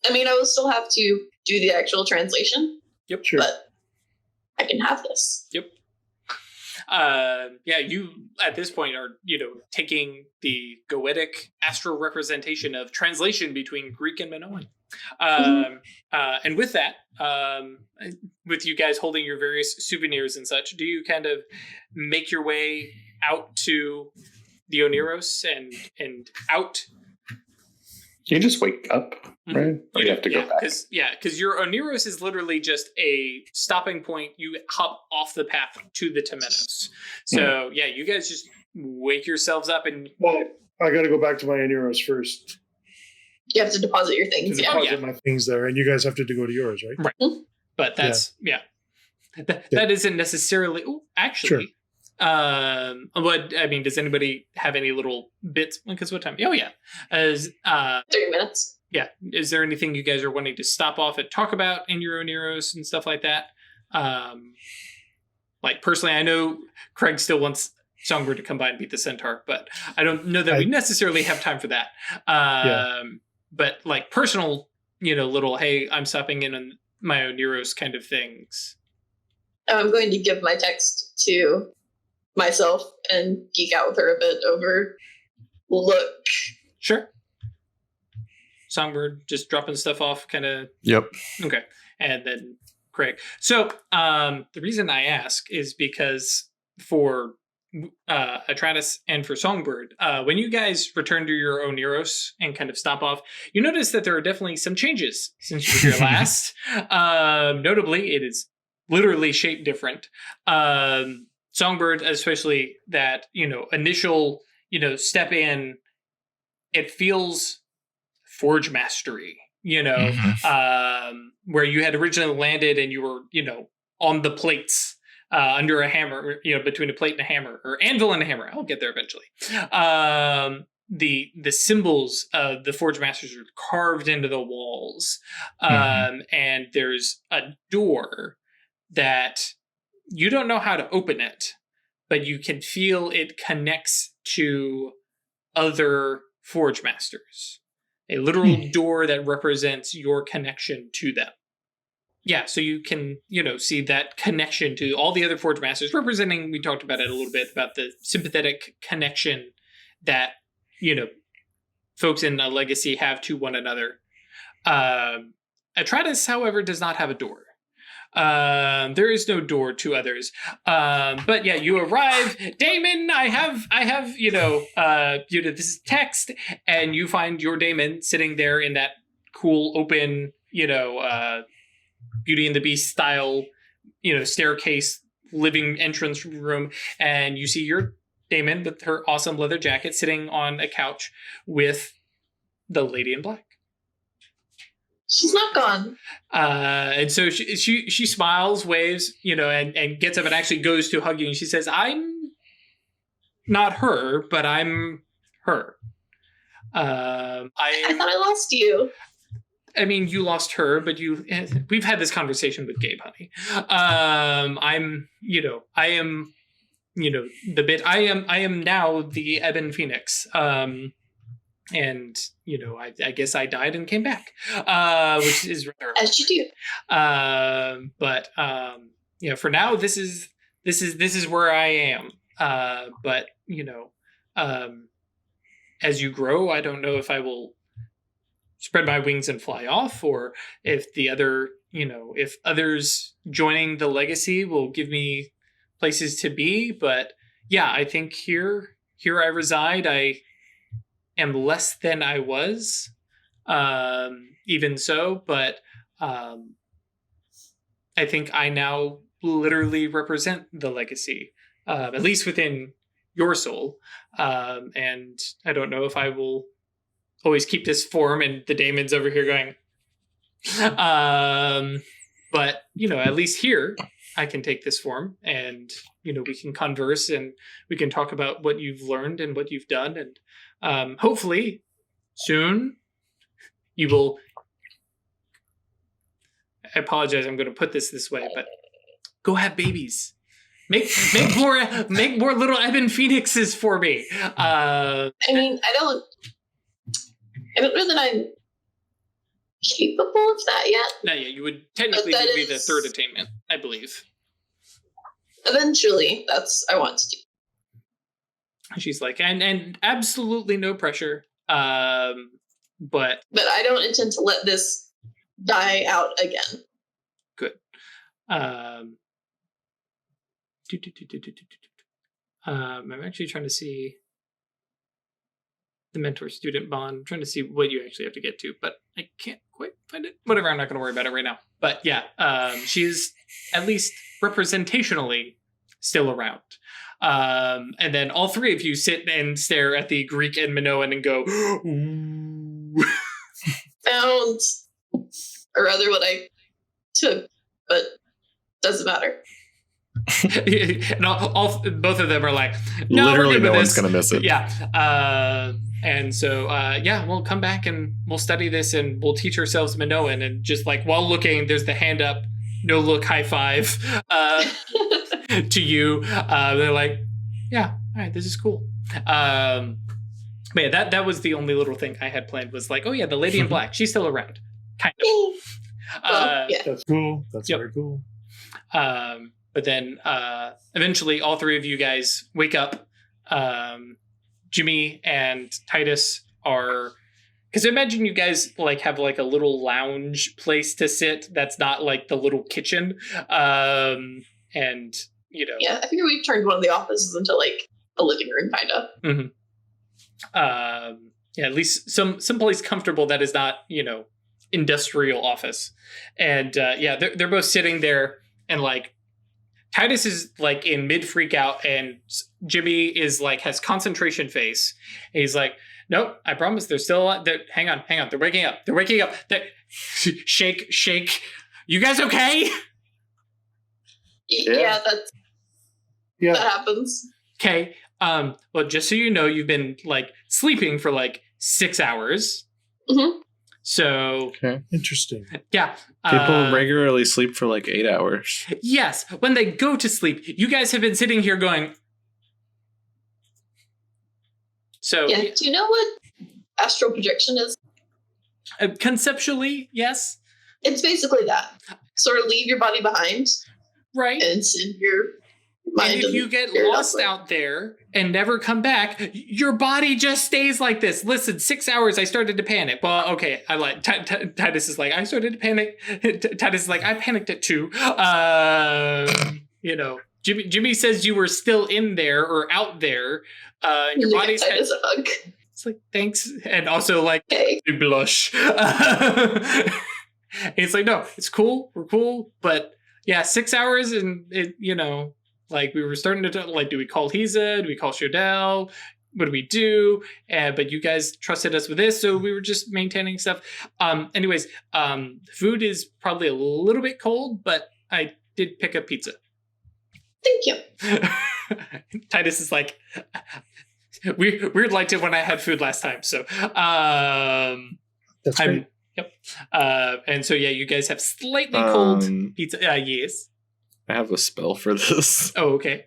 I mean, I will still have to do the actual translation. Yep. Sure. But I can have this. Yep. Yeah, you at this point are, taking the Goetic astral representation of translation between Greek and Minoan. And with that, with you guys holding your various souvenirs and such, do you kind of make your way out to the Oneros and out? You just wake up, right? Or you have to go back. Because your Oneros is literally just a stopping point. You hop off the path to the Temenos. So, yeah, you guys just wake yourselves up and... Well, I got to go back to my Neros first. You have to deposit your things. To deposit my things there, and you guys have to go to yours, right? Right. Mm-hmm. But that's, that isn't necessarily... Oh, actually... Sure. Does anybody have any little bits? Because what time? Oh, yeah. 30 minutes. Yeah. Is there anything you guys are wanting to stop off and talk about in your Oneros and stuff like that? Personally, I know Craig still wants Songbird to come by and beat the centaur, but I don't know that we necessarily have time for that. But personal, little, hey, I'm stopping in on my Oneros kind of things. I'm going to give my text to myself and geek out with her a bit over look. Sure. Songbird just dropping stuff off, kind of. Yep. Okay. And then Craig. So the reason I ask is because for Atratus and for Songbird, when you guys return to your Oneros and kind of stop off, you notice that there are definitely some changes since you were here last. Notably, it is literally shaped different. Songbird, especially that, initial, step in, it feels Forge Mastery, where you had originally landed and you were, on the plates under a hammer, between a plate and a hammer, or anvil and a hammer. I'll get there eventually. The symbols of the Forge Masters are carved into the walls. And there's a door that you don't know how to open it, but you can feel it connects to other Forge Masters. A literal door that represents your connection to them. Yeah, so you can, see that connection to all the other Forge Masters, representing, we talked about it a little bit, about the sympathetic connection that, folks in a legacy have to one another. Atratus, however, does not have a door. There is no door to others. But yeah, you arrive, Damon. I have, this is text, and you find your Damon sitting there in that cool, open, Beauty and the Beast style, staircase, living entrance room, and you see your Damon with her awesome leather jacket sitting on a couch with the Lady in Black. She's not gone. And so she smiles, waves, and gets up and actually goes to hug you. And she says, I'm not her, but I'm her. I thought I lost you. I mean, you lost her, but we've had this conversation with Gabe, honey. I am now the Ebon Phoenix. And I guess I died and came back, which is rather as you do. But for now, this is where I am. But as you grow, I don't know if I will spread my wings and fly off, or if the other, if others joining the legacy will give me places to be. But yeah, I think here I reside. I am less than I was, even so, but I think I now literally represent the legacy, at least within your soul. And I don't know if I will always keep this form, and the Damon's over here going, but, at least here I can take this form, and, we can converse, and we can talk about what you've learned and what you've done, and hopefully soon you will. I apologize, I'm going to put this way, but go have babies. Make more little Ebon Phoenixes for me. I mean, I don't know that I'm capable of that yet. Not yet. You would technically be the third attainment, I believe. Eventually, I want to do. She's like, and absolutely no pressure. But I don't intend to let this die out again. Good. I'm actually trying to see the mentor-student bond. I'm trying to see what you actually have to get to, but I can't quite find it. Whatever, I'm not going to worry about it right now. But yeah, she is at least representationally still around. And then all three of you sit and stare at the Greek and Minoan and go, ooh. Found, or rather what I took, but doesn't matter. And both of them are like, no, literally no one's going to miss it. Yeah. And so, we'll come back and we'll study this and we'll teach ourselves Minoan. And just like while looking, there's the hand up, no look, high five to you. They're like, yeah, all right, this is cool. But yeah, that was the only little thing I had planned was like, oh yeah, the Lady in Black, she's still around. Kind of. Yeah. That's cool. That's very cool. But then eventually all three of you guys wake up. Jimmy and Titus are, because imagine you guys like have like a little lounge place to sit that's not like the little kitchen. And yeah, I figure we've turned one of the offices into like a living room kind of. Mm-hmm. At least some place comfortable that is not industrial office. And they're both sitting there, and like Titus is like in mid freak out, and Jimmy is like has concentration face. And he's like, nope, I promise they're still alive. Hang on. They're waking up. Shake. You guys okay? Yeah, that happens. Okay. Well, just so you know, you've been like sleeping for like 6 hours. Mm-hmm. So interesting. Yeah. People regularly sleep for like 8 hours. Yes. When they go to sleep, you guys have been sitting here going. So yeah. Do you know what astral projection is? Conceptually, yes. It's basically that. Sort of leave your body behind. Right. And send And if you get lost out there and never come back, your body just stays like this. Listen, 6 hours, I started to panic. Well, okay, I like Titus is like, I started to panic. Titus is like, I panicked at 2. Jimmy says you were still in there or out there. Your body's Titus a hug. It's like, thanks. And also like, Okay. you blush. It's like, no, it's cool. We're cool. But yeah, 6 hours and it, like we were starting to like, do we call Hiza? Do we call Shodell? What do we do? But you guys trusted us with this, so we were just maintaining stuff. Anyways, food is probably a little bit cold, but I did pick up pizza. Thank you. Titus is like, weird liked it when I had food last time. So That's great. Yep. And so yeah, you guys have slightly cold pizza. Yes. I have a spell for this. Oh, okay.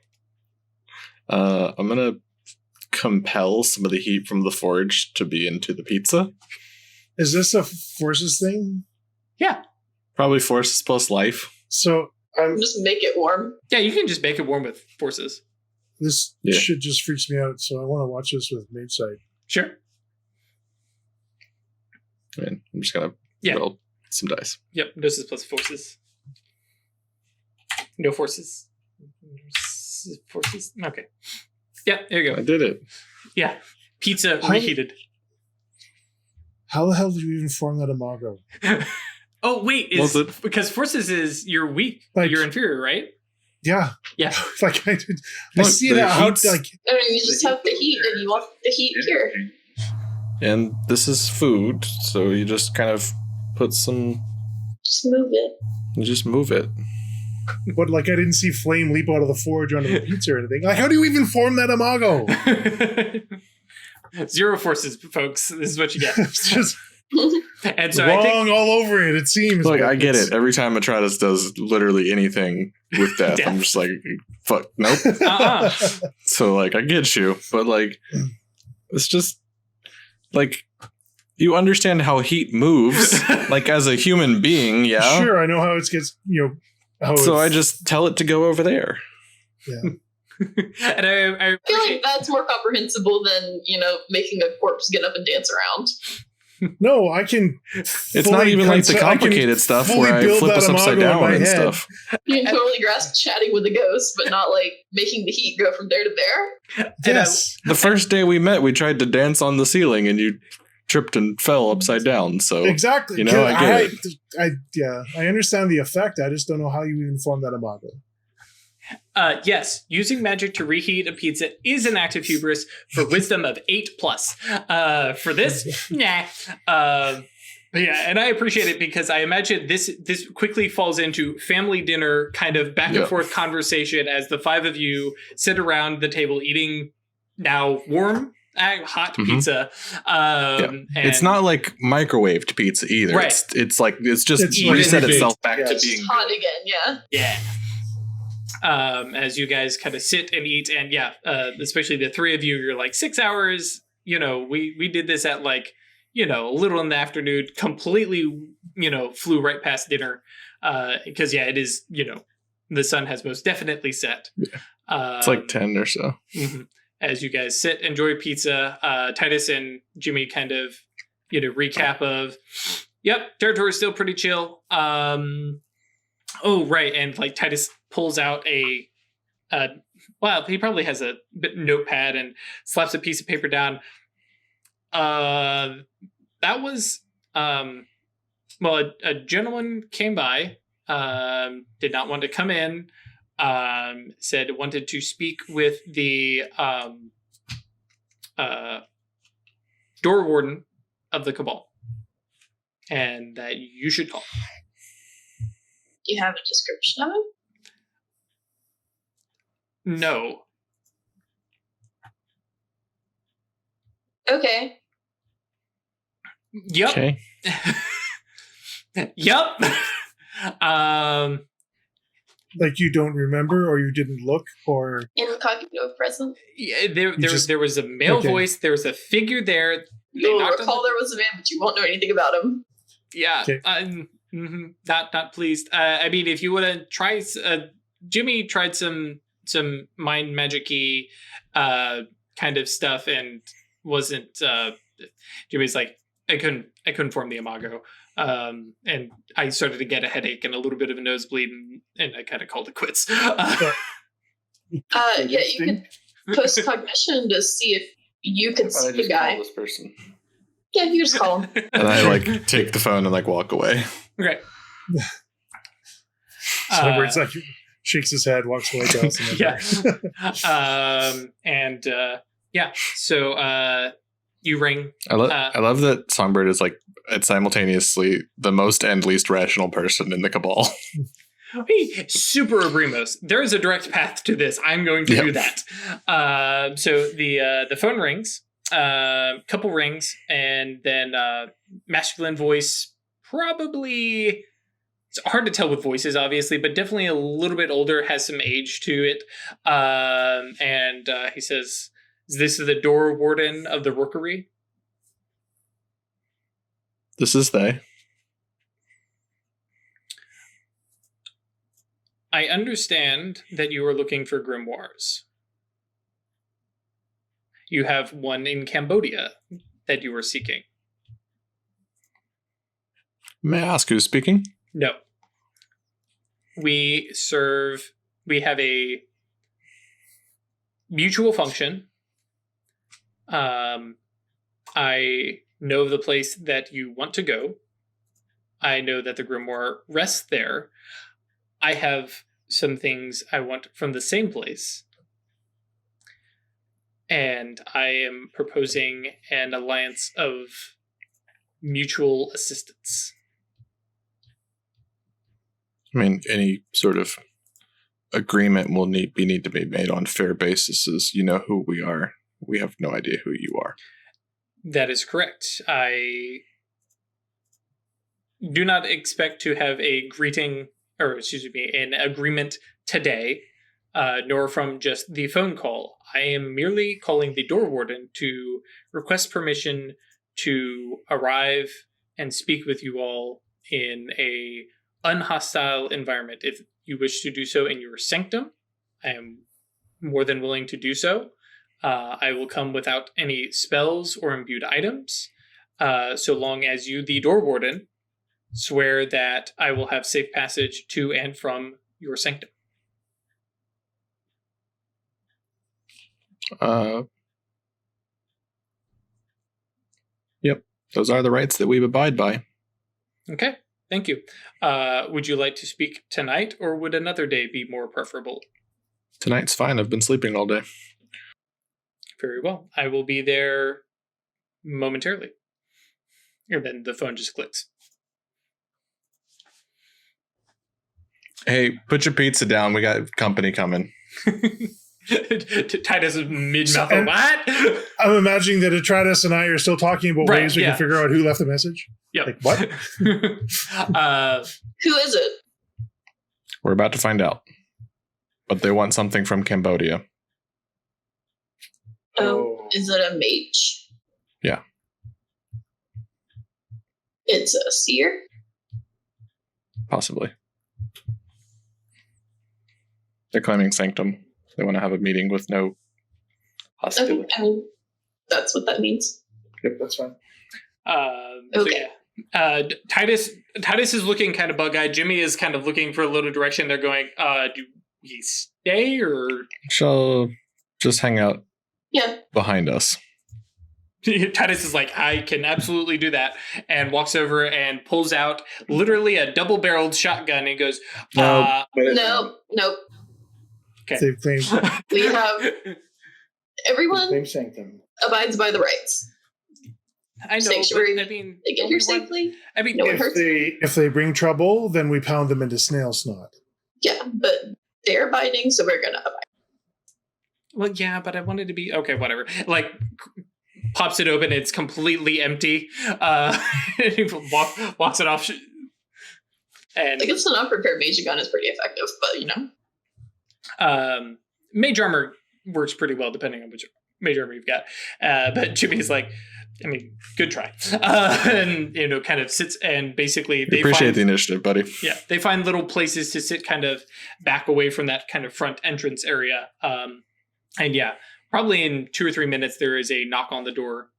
I'm gonna compel some of the heat from the forge to be into the pizza. Is this a forces thing? Yeah. Probably forces plus life. So Just make it warm. Yeah, you can just make it warm with forces. this shit just freaks me out. So I want to watch this with main sight. Sure. And I'm just gonna roll some dice. Yep. Doses plus forces. No forces. Forces. Okay. Yeah, there you I go. did it. Yeah. Pizza reheated. How the hell did you even form that imago? Oh, wait. Because forces is you're weak. Like, you're inferior, right? Yeah. Yeah. Like I see that how like I mean, you just have the heat and you want the heat here. And this is food, so you just kind of put some. Just move it. You just move it. what like I didn't see flame leap out of the forge onto the pizza or anything. Like how do you even form that imago? 0 forces, folks. This is what you get. It's just And so wrong I think all over it. It seems Look, but I get it's- it. Every time Atratus does literally anything with death, Death. I'm just like, fuck, nope. So, like, I get you, but, like, it's just, like, you understand how heat moves, like, as a human being, yeah? Sure, I know how it gets. So I just tell it to go over there. Yeah. And I I feel like that's more comprehensible than, making a corpse get up and dance around. No, I can. It's not even like the complicated stuff where I flip us upside down and stuff. You can totally grasp chatting with a ghost, but not like making the heat go from there to there. Yes. The first day we met, we tried to dance on the ceiling and you tripped and fell upside down. So Exactly. I get it. I understand the effect. I just don't know how you even form that imago. Yes, using magic to reheat a pizza is an act of hubris for wisdom of 8+. For this, nah. But yeah, and I appreciate it because I imagine this quickly falls into family dinner kind of back and forth conversation as the 5 of you sit around the table eating now warm, hot pizza. And it's not like microwaved pizza either. Right. It's like it's just It's reset baked. itself back Yeah. to It's being hot again, yeah. Yeah. As you guys kind of sit and eat, and especially the 3 of you, you're like 6 hours. We did this at like a little in the afternoon. Completely, flew right past dinner. Because it is the sun has most definitely set. it's like 10 or so. Mm-hmm. As you guys sit, enjoy pizza. Titus and Jimmy kind of recap of, territory is still pretty chill. Oh, right. And like Titus pulls out he probably has a notepad and slaps a piece of paper down. That was, a gentleman came by, did not want to come in, said wanted to speak with the door warden of the cabal, and that you should call. Do you have a description of him? No. Okay. Yep. Okay. Yep. Like you don't remember, or you didn't look, or Incognito present. Yeah, there was a male voice. There was a figure there. You'll recall there was a man, but you won't know anything about him. Yeah. Okay. Not pleased. I mean, if you want to try, Jimmy tried some some mind magic-y kind of stuff, and wasn't. Jimmy's like, I couldn't form the imago, and I started to get a headache and a little bit of a nosebleed, and I kind of called it quits. Yeah, you could post cognition to see if you could see the guy. This person. Yeah, you just call him. And I like take the phone and like walk away. Okay. Wyrd like shakes his head, walks away, goes. Yeah. So you ring. I love that Songbird is like simultaneously the most and least rational person in the cabal. Hey, super Abrimos. There is a direct path to this. I'm going to do that. So the phone rings, couple rings, and then masculine voice. Probably, it's hard to tell with voices, obviously, but definitely a little bit older, has some age to it. And he says, "Is this the door warden of the Rookery?" This is they. I understand that you are looking for grimoires. You have one in Cambodia that you are seeking. May I ask who's speaking? No. We have a mutual function. I know of the place that you want to go. I know that the grimoire rests there. I have some things I want from the same place. And I am proposing an alliance of mutual assistance. I mean, any sort of agreement will need to be made on fair basis. You know who we are. We have no idea who you are. That is correct. I do not expect to have an agreement today, nor from just the phone call. I am merely calling the door warden to request permission to arrive and speak with you all in a unhostile environment. If you wish to do so in your sanctum, I am more than willing to do so. I will come without any spells or imbued items, so long as you, the door warden, swear that I will have safe passage to and from your sanctum. Yep. Those are the rights that we abide by. Okay, thank you. Would you like to speak tonight, or would another day be more preferable? Tonight's fine. I've been sleeping all day. Very well. I will be there momentarily. And then the phone just clicks. Hey, put your pizza down. We got company coming. Titus is mid-mouth. So, what? I'm imagining that Atratus and I are still talking about ways we can figure out who left the message. Yep. Like, what? Who is it? We're about to find out. But they want something from Cambodia. Oh, is it a mage? Yeah. It's a seer? Possibly. They're claiming sanctum. They want to have a meeting with no hostility. Okay, I mean, that's what that means. Yep, that's fine. Okay. So yeah. Titus is looking kind of bug-eyed. Jimmy is kind of looking for a little direction. They're going, do we stay or? Shall just hang out Yeah. behind us. Titus is like, I can absolutely do that, and walks over and pulls out literally a double-barreled shotgun and goes, Nope. Okay. We have everyone Same sanctum. abides by the rights. I know, Sanctuary. but I mean, They get here safely. I mean, No one if- hurts. If they bring trouble, then we pound them into snail snot. Yeah, but they're abiding, so we're gonna abide. well, yeah, but I wanted to be okay. Whatever. Like, pops it open. It's completely empty. He walks it off. And I guess an unprepared mage gun is pretty effective, but you know. Mage armor works pretty well depending on which mage armor you've got. But Jimmy's like, I mean, good try. And, kind of sits and basically We appreciate the initiative, buddy. Yeah, they find little places to sit kind of back away from that kind of front entrance area. And yeah, probably in 2 or 3 minutes, there is a knock on the door.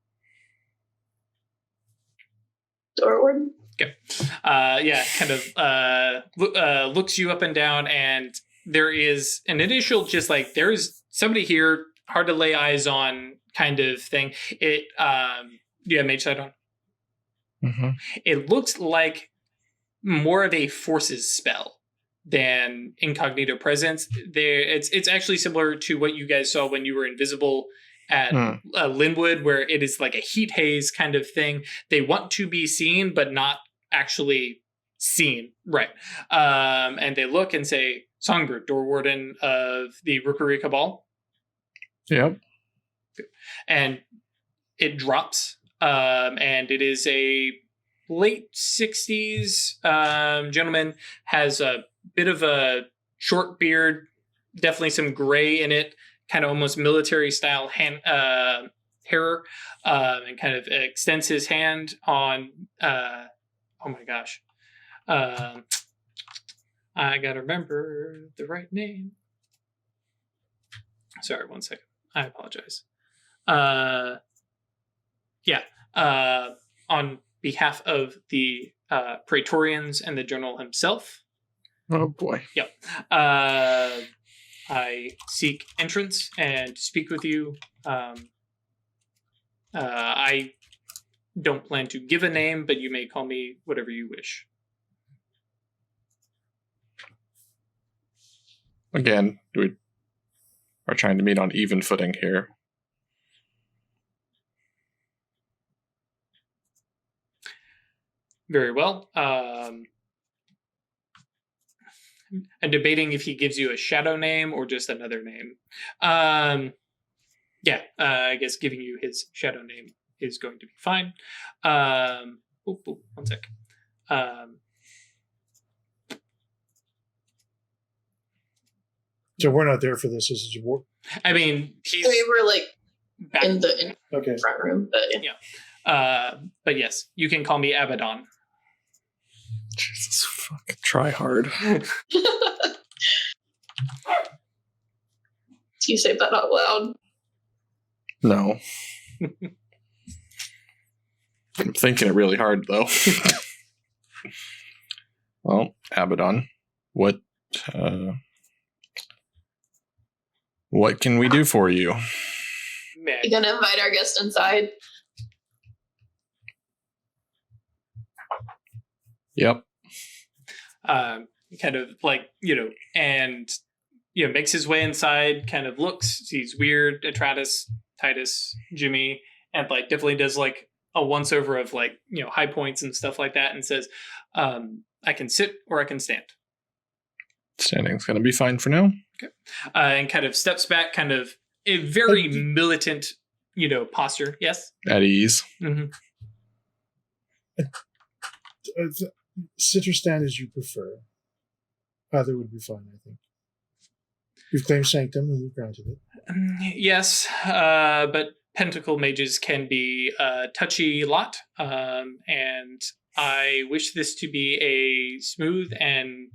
Door warden? Okay. Kind of looks you up and down, and there is an initial just like, there's somebody here, hard to lay eyes on kind of thing. It, do you have mage sight on? Mm-hmm. It looks like more of a forces spell than incognito presence. It's actually similar to what you guys saw when you were invisible at Linwood, where it is like a heat haze kind of thing. They want to be seen, but not actually seen. Right. And they look and say, Songbird, door warden of the Rookery cabal. Yep. And it drops. And it is a late 60s gentleman, has a bit of a short beard, definitely some gray in it, kind of almost military style hair, and kind of extends his hand on, oh my gosh. I gotta remember the right name. Sorry, 1 second. I apologize. On behalf of the Praetorians and the general himself. Oh boy. Yep. I seek entrance and speak with you. I don't plan to give a name, but you may call me whatever you wish. Again, we are trying to meet on even footing here. Very well. I'm debating if he gives you a shadow name or just another name. I guess giving you his shadow name is going to be fine. 1 sec. So we're not there for this. This is war. I mean, We were like back. in the Okay. front room, but yeah. But yes, you can call me Abaddon. Jesus, fucking try hard. Do you say that out loud? No. I'm thinking it really hard, though. Well, Abaddon, what can we do for you? Man. You gonna invite our guest inside? Yep. Kind of like, and, makes his way inside, kind of looks, sees Wyrd, Atratus, Titus, Jimmy, and like definitely does like a once over of like, high points and stuff like that, and says, I can sit or I can stand. Standing's going to be fine for now. Okay. And kind of steps back, kind of a very militant, posture. Yes? At ease. Mm-hmm. Sit or stand as you prefer. Either would be fine, I think. We've claimed sanctum and we've granted it. Yes, but pentacle mages can be a touchy lot, and I wish this to be a smooth and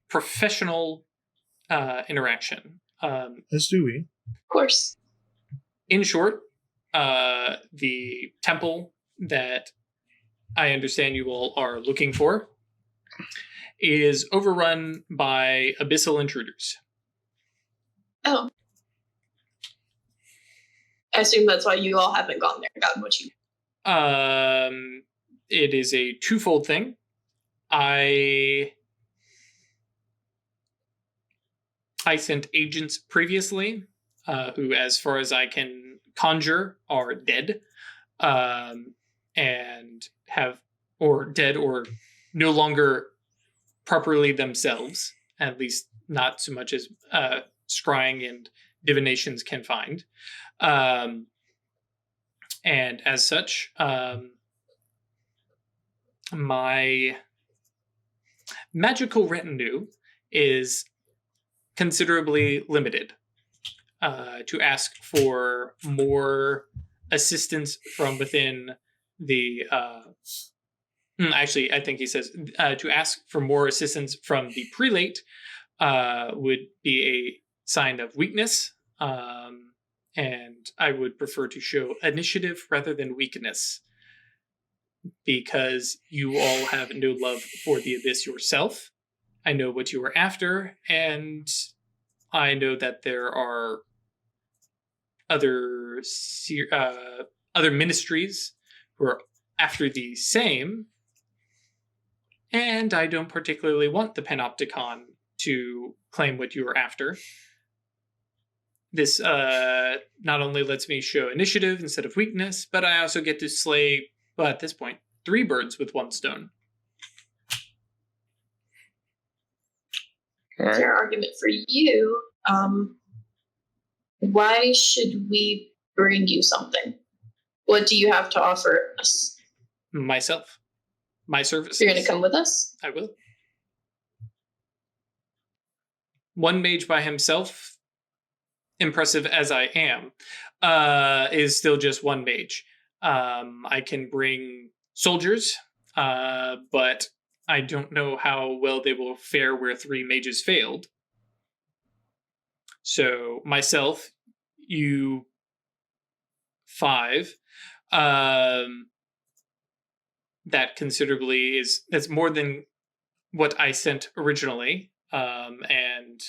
professional interaction. As do we. Of course. In short, the temple that I understand you all are looking for is overrun by abyssal intruders. Oh. I assume that's why you all haven't gone there and gotten what you... It is a twofold thing. I sent agents previously, who, as far as I can conjure, are dead, and dead or no longer properly themselves, at least not so much as scrying and divinations can find. And as such, my magical retinue is considerably limited. To ask for more assistance from within the actually, I think he says to ask for more assistance from the prelate would be a sign of weakness, and I would prefer to show initiative rather than weakness, because you all have no love for the Abyss yourself. I know what you are after, and I know that there are other ministries who are after the same, and I don't particularly want the Panopticon to claim what you are after. This not only lets me show initiative instead of weakness, but I also get to slay, well, at this point, 3 birds with 1 stone. All right. Fair argument for you. Why should we bring you something? What do you have to offer us? Myself. My services. You're going to come with us? I will. One mage by himself, impressive as I am, is still just one mage. I can bring soldiers, but I don't know how well they will fare where 3 mages failed. So myself, you 5. That considerably that's more than what I sent originally. And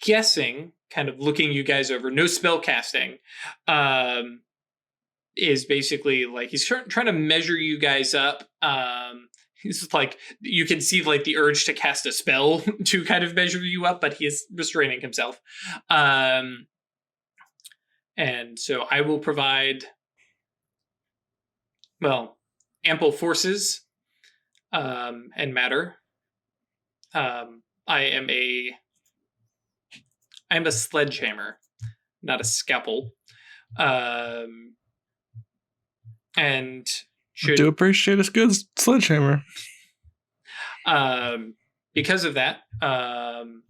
guessing, kind of looking you guys over, no spell casting, is basically like he's trying to measure you guys up. He's like, you can see like the urge to cast a spell to kind of measure you up, but he is restraining himself. And so I will provide, well, ample forces and matter. I am a sledgehammer, not a scalpel. And I do appreciate a good sledgehammer. Because of that, I'm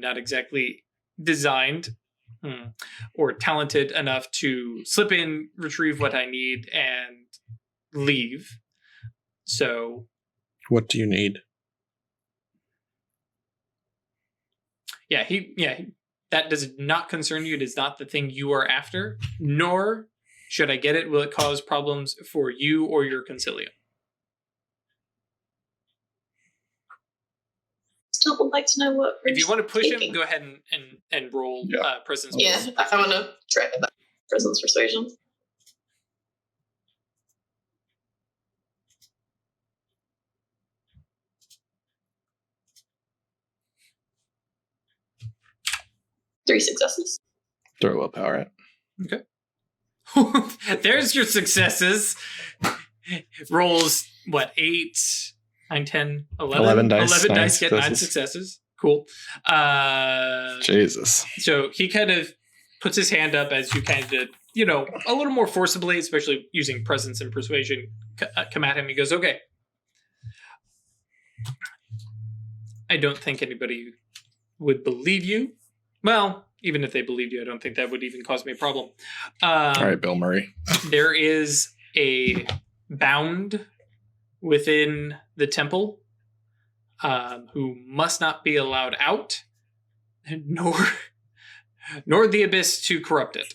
not exactly designed or talented enough to slip in, retrieve what I need, and leave. So, what do you need? Yeah, that does not concern you. It is not the thing you are after, nor should I get it, will it cause problems for you or your concilium. Still would like to know what. If you want to push him, go ahead and roll presence. Yeah, I want to try that presence persuasion. Three successes. Throw willpower at. Okay. There's your successes. Rolls, 8, 9, 10, 11 dice. 11 dice get 9 successes. Cool. Jesus. So he kind of puts his hand up as you kind of, a little more forcibly, especially using presence and persuasion, come at him. He goes, okay. I don't think anybody would believe you. Well, even if they believed you, I don't think that would even cause me a problem. All right, Bill Murray. There is a bound within the temple who must not be allowed out, nor the abyss to corrupt it.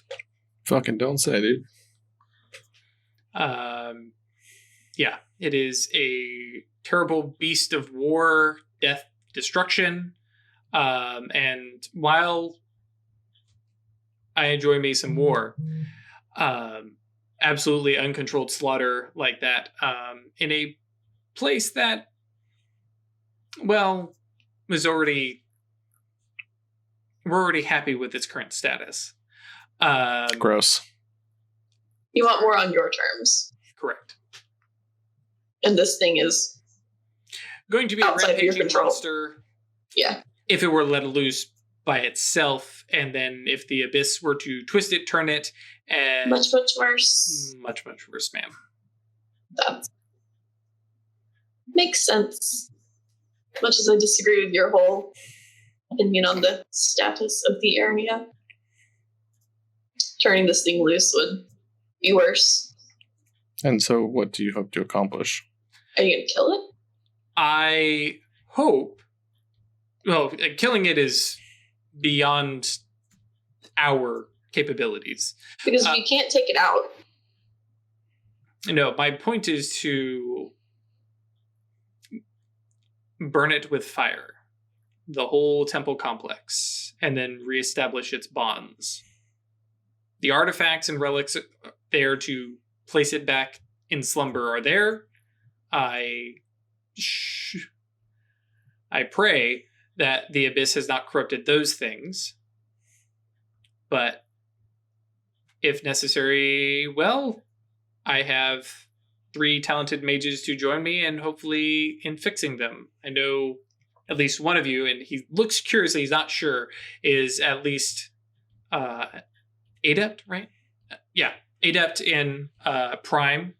Fucking don't say, dude. Yeah, it is a terrible beast of war, death, destruction. And while I enjoy me some war, absolutely uncontrolled slaughter like that, in a place that, well, we're already happy with its current status. Gross. You want war on your terms. Correct. And this thing is going to be a rampaging monster. Yeah. If it were let loose by itself, and then if the abyss were to twist it, turn it, and much worse. Much worse, ma'am. That makes sense. Much as I disagree with your whole opinion on the status of the area. turning this thing loose would be worse. And so, what do you hope to accomplish? Are you gonna kill it? I hope. Well, killing it is beyond our capabilities. Because we can't take it out. No, my point is to burn it with fire, the whole temple complex, and then reestablish its bonds. The artifacts and relics there to place it back in slumber are there. I pray that the abyss has not corrupted those things. But if necessary, well, I have 3 talented mages to join me, and hopefully in fixing them. I know at least one of you, and he looks curious, he's not sure, is at least adept, right? Yeah, adept in prime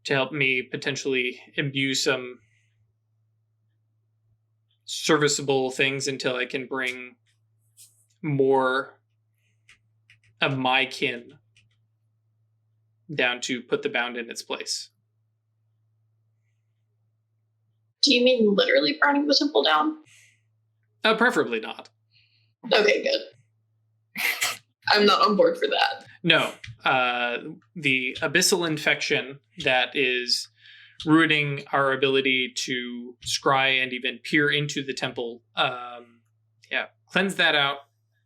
to help me potentially imbue some serviceable things until I can bring more of my kin down to put the bound in its place. Do you mean literally burning the temple down? Preferably not. Okay, good. I'm not on board for that. No. The abyssal infection that is ruining our ability to scry and even peer into the temple. Cleanse that out,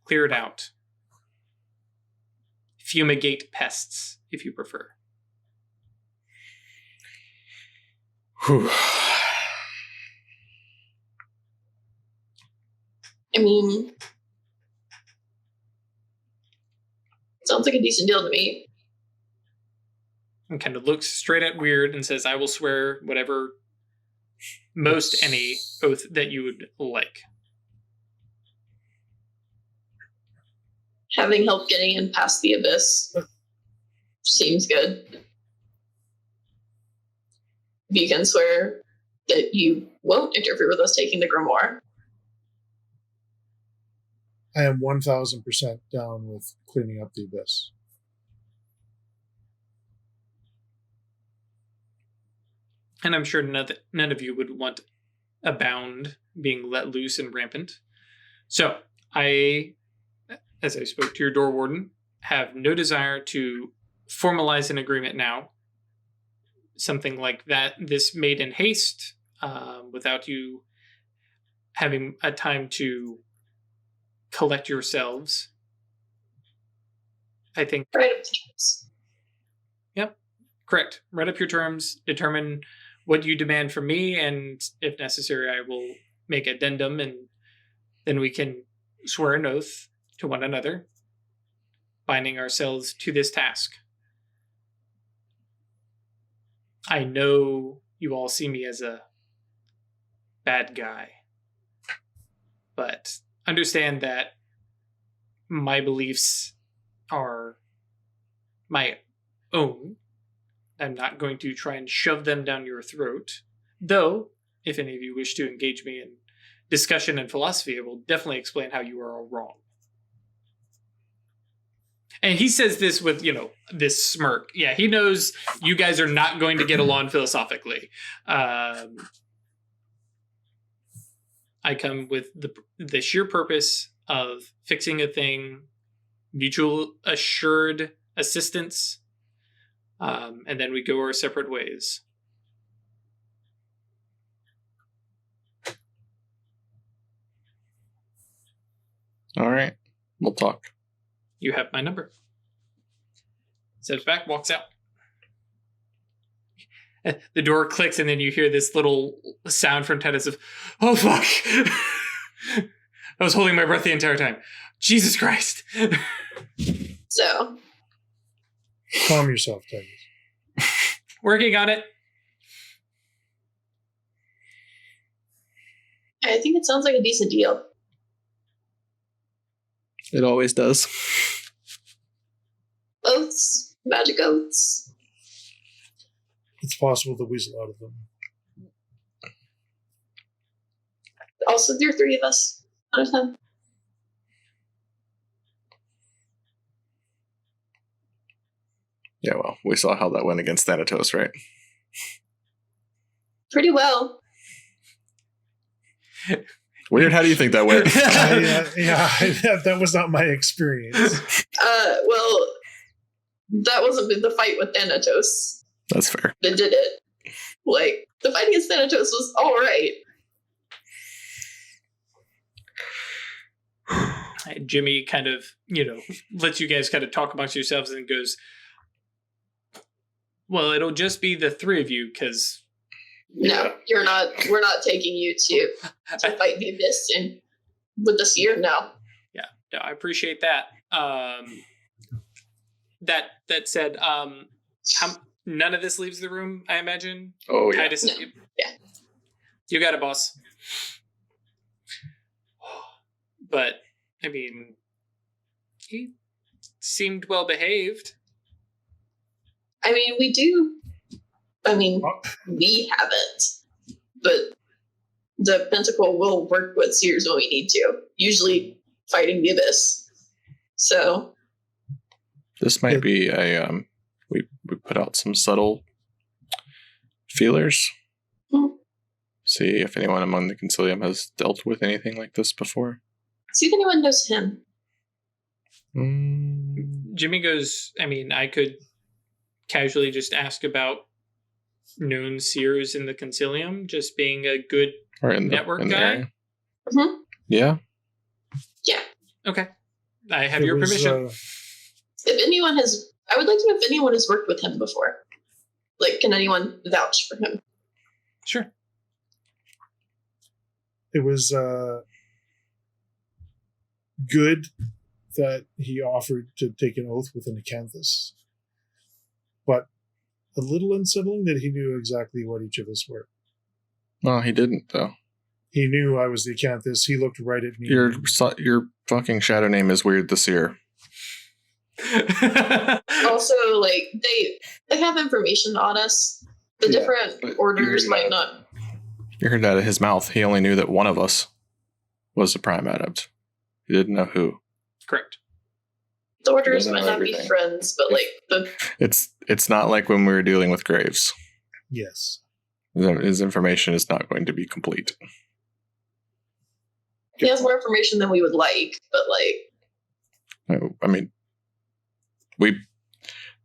clear it out. Fumigate pests, if you prefer. Whew. I mean, sounds like a decent deal to me. And kind of looks straight at Wyrd and says, I will swear whatever any oath that you would like. Having help getting in past the abyss seems good. If you can swear that you won't interfere with us taking the grimoire. I am 1,000% down with cleaning up the abyss. And I'm sure none of you would want a bound being let loose and rampant. So, I, as I spoke to your door warden, have no desire to formalize an agreement now. Something like that, this made in haste, without you having a time to collect yourselves. I think... Right up the terms. Yep, correct. Write up your terms, determine what you demand from me, and if necessary, I will make addendum, and then we can swear an oath to one another, binding ourselves to this task. I know you all see me as a bad guy, but understand that my beliefs are my own. I'm not going to try and shove them down your throat. Though, if any of you wish to engage me in discussion and philosophy, I will definitely explain how you are all wrong. And he says this with, this smirk. Yeah, he knows you guys are not going to get along philosophically. I come with the sheer purpose of fixing a thing, mutual assured assistance, and then we go our separate ways. All right, we'll talk. You have my number. Steps back, walks out. The door clicks, and then you hear this little sound from Temenos of, oh, fuck! I was holding my breath the entire time. Jesus Christ! So. Calm yourself, Temenos. Working on it. I think it sounds like a decent deal. It always does. Oaths, magic oaths. It's possible to weasel out of them. Also, there are 3 of us at a time. Yeah, well, we saw how that went against Thanatos, right? Pretty well. Wyrd, how do you think that went? That was not my experience. Well, that wasn't the fight with Thanatos That's fair. that did it. Like, the fight against Thanatos was alright. Jimmy kind of, lets you guys kind of talk amongst yourselves and goes, well, it'll just be the three of you, because... No, we're not taking you to fight the Abyss and with the Seer, no. Yeah, no, I appreciate that. That said, none of this leaves the room, I imagine. Oh, yeah. Titus, No. Yeah. You got it, boss. But, I mean, he seemed well behaved. I mean, we haven't, but the Pentacle will work with Seers when we need to, usually fighting the Abyss. So This might be a we put out some subtle feelers. See if anyone among the Concilium has dealt with anything like this before. see if anyone knows him. Jimmy goes, I mean, I could casually just ask about known seers in the Concilium, just being a good Or in the network in the guy. area. Mhm. Yeah. Yeah. Okay. I have It your was, permission. If anyone has, I would like to know if anyone has worked with him before. Like, can anyone vouch for him? Sure. It was good that he offered to take an oath with an acanthus, but a little unsettling that he knew exactly what each of us were. Well, he didn't though. He knew I was the acanthus. He looked right at me. Your fucking shadow name is Wyrd the Seer. Also, like, they have information on us. The Yeah, different but orders you're might not- not. You heard that of his mouth. He only knew that one of us was the Prime Adept. He didn't know who. Correct. The orders doesn't might know not be everything. friends, but like the It's not like when we were dealing with Graves. Yes. His information is not going to be complete. he has more information than we would like, but like I mean, we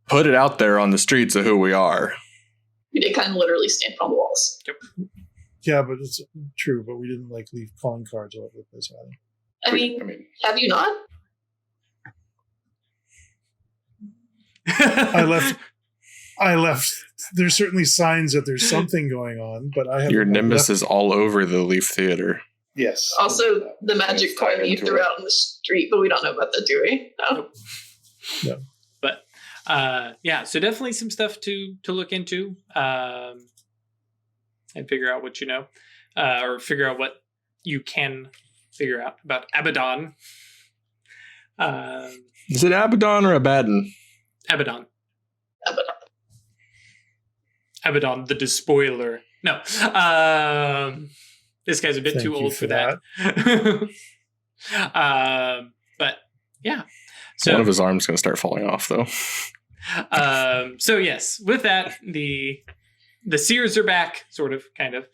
put it out there on the streets of who we are. we did kind of literally stamp on the walls. Yeah, but it's true. But we didn't like leave calling cards all over the place either. I mean, have you not? I left. There's certainly signs that there's something going on, but I have Your Nimbus is all over the Leaf Theater. Yes. Also, the magic It's coin tied that you into threw it. out in the street, but we don't know about that, do we? No. No. But yeah, so definitely some stuff to look into, and figure out what you know, or figure out what you can figure out about Abaddon. Is it Abaddon or Abaddon? Abaddon. But Abaddon, the Despoiler. No. This guy's a bit Thank too you old for for that. But yeah. So One of his arms going to start falling off, though. so yes, with that, the Seers are back, sort of, kind of.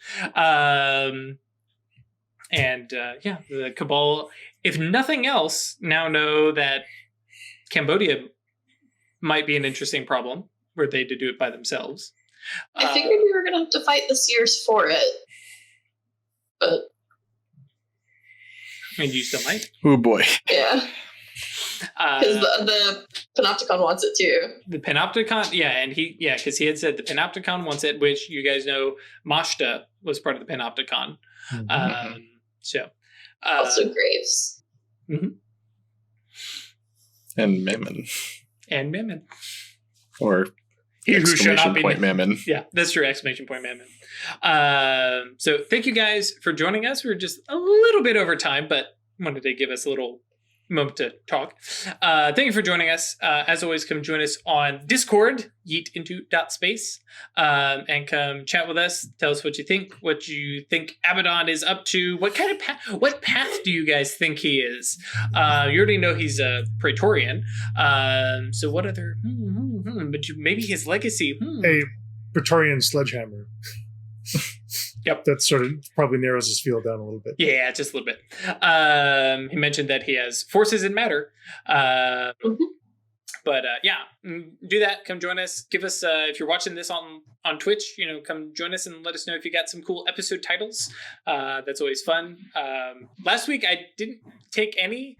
And yeah, the Cabal, if nothing else, now know that Cambodia might be an interesting problem were they to do it by themselves. I figured we were going to have to fight the Seers for it. But And you still might. Oh boy. yeah, because the Panopticon wants it too. The Panopticon, because he had said the Panopticon wants it, which you guys know Mashta was part of the Panopticon. Mhm. So Also Graves. And Mammon. and Mammon. Or He who shall not exclamation be point named. Mammon. Yeah, that's true. Exclamation point, Mammon. So thank you guys for joining us. We were just a little bit over time, but wanted to give us a little moment to talk. Thank you for joining us. As always, come join us on Discord, yeetinto.space, and come chat with us. Tell us what you think Abaddon is up to. What kind of what path do you guys think he is? You already know he's a Praetorian. So what other? But maybe his legacy. A Praetorian sledgehammer. Yep. That sort of probably narrows his field down a little bit. Yeah, just a little bit. He mentioned that he has forces in matter. But do that. Come join us. Give us, if you're watching this on Twitch, come join us and let us know if you got some cool episode titles. That's always fun. Last week I didn't take any,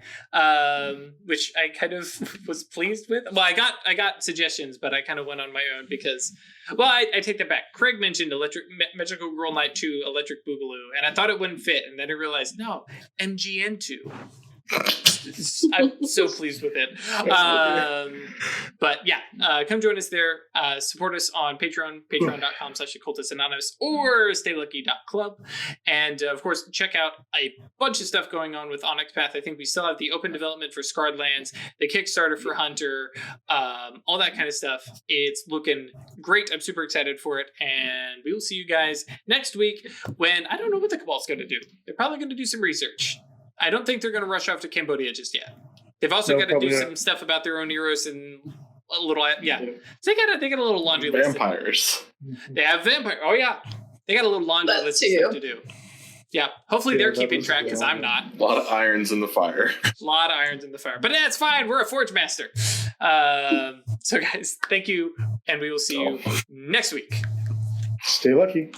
which I kind of was pleased with. Well, I got suggestions, but I kind of went on my own because, I take that back. Craig mentioned Magical Girl Night 2, Electric Boogaloo, and I thought it wouldn't fit, and then I realized, no, MGN2. I'm so pleased with it. Come join us there. Support us on Patreon, patreon.com/occultistsanonymous or staylucky.club. And of course, check out a bunch of stuff going on with Onyx Path. I think we still have the open development for Scarred Lands, the Kickstarter for Hunter, all that kind of stuff. It's looking great. I'm super excited for it. And we will see you guys next week when I don't know what the Cabal's going to do. They're probably going to do some research. I don't think they're going to rush off to Cambodia just yet. They've also got to do some stuff about their own heroes and a little, So they got a little laundry list. Vampires. They have vampires. Oh yeah, they got a little laundry list of stuff to do. Yeah, hopefully they're keeping track because I'm not. A lot of irons in the fire. But that's fine. We're a Forge Master. So guys, thank you, and we will see you next week. Stay lucky.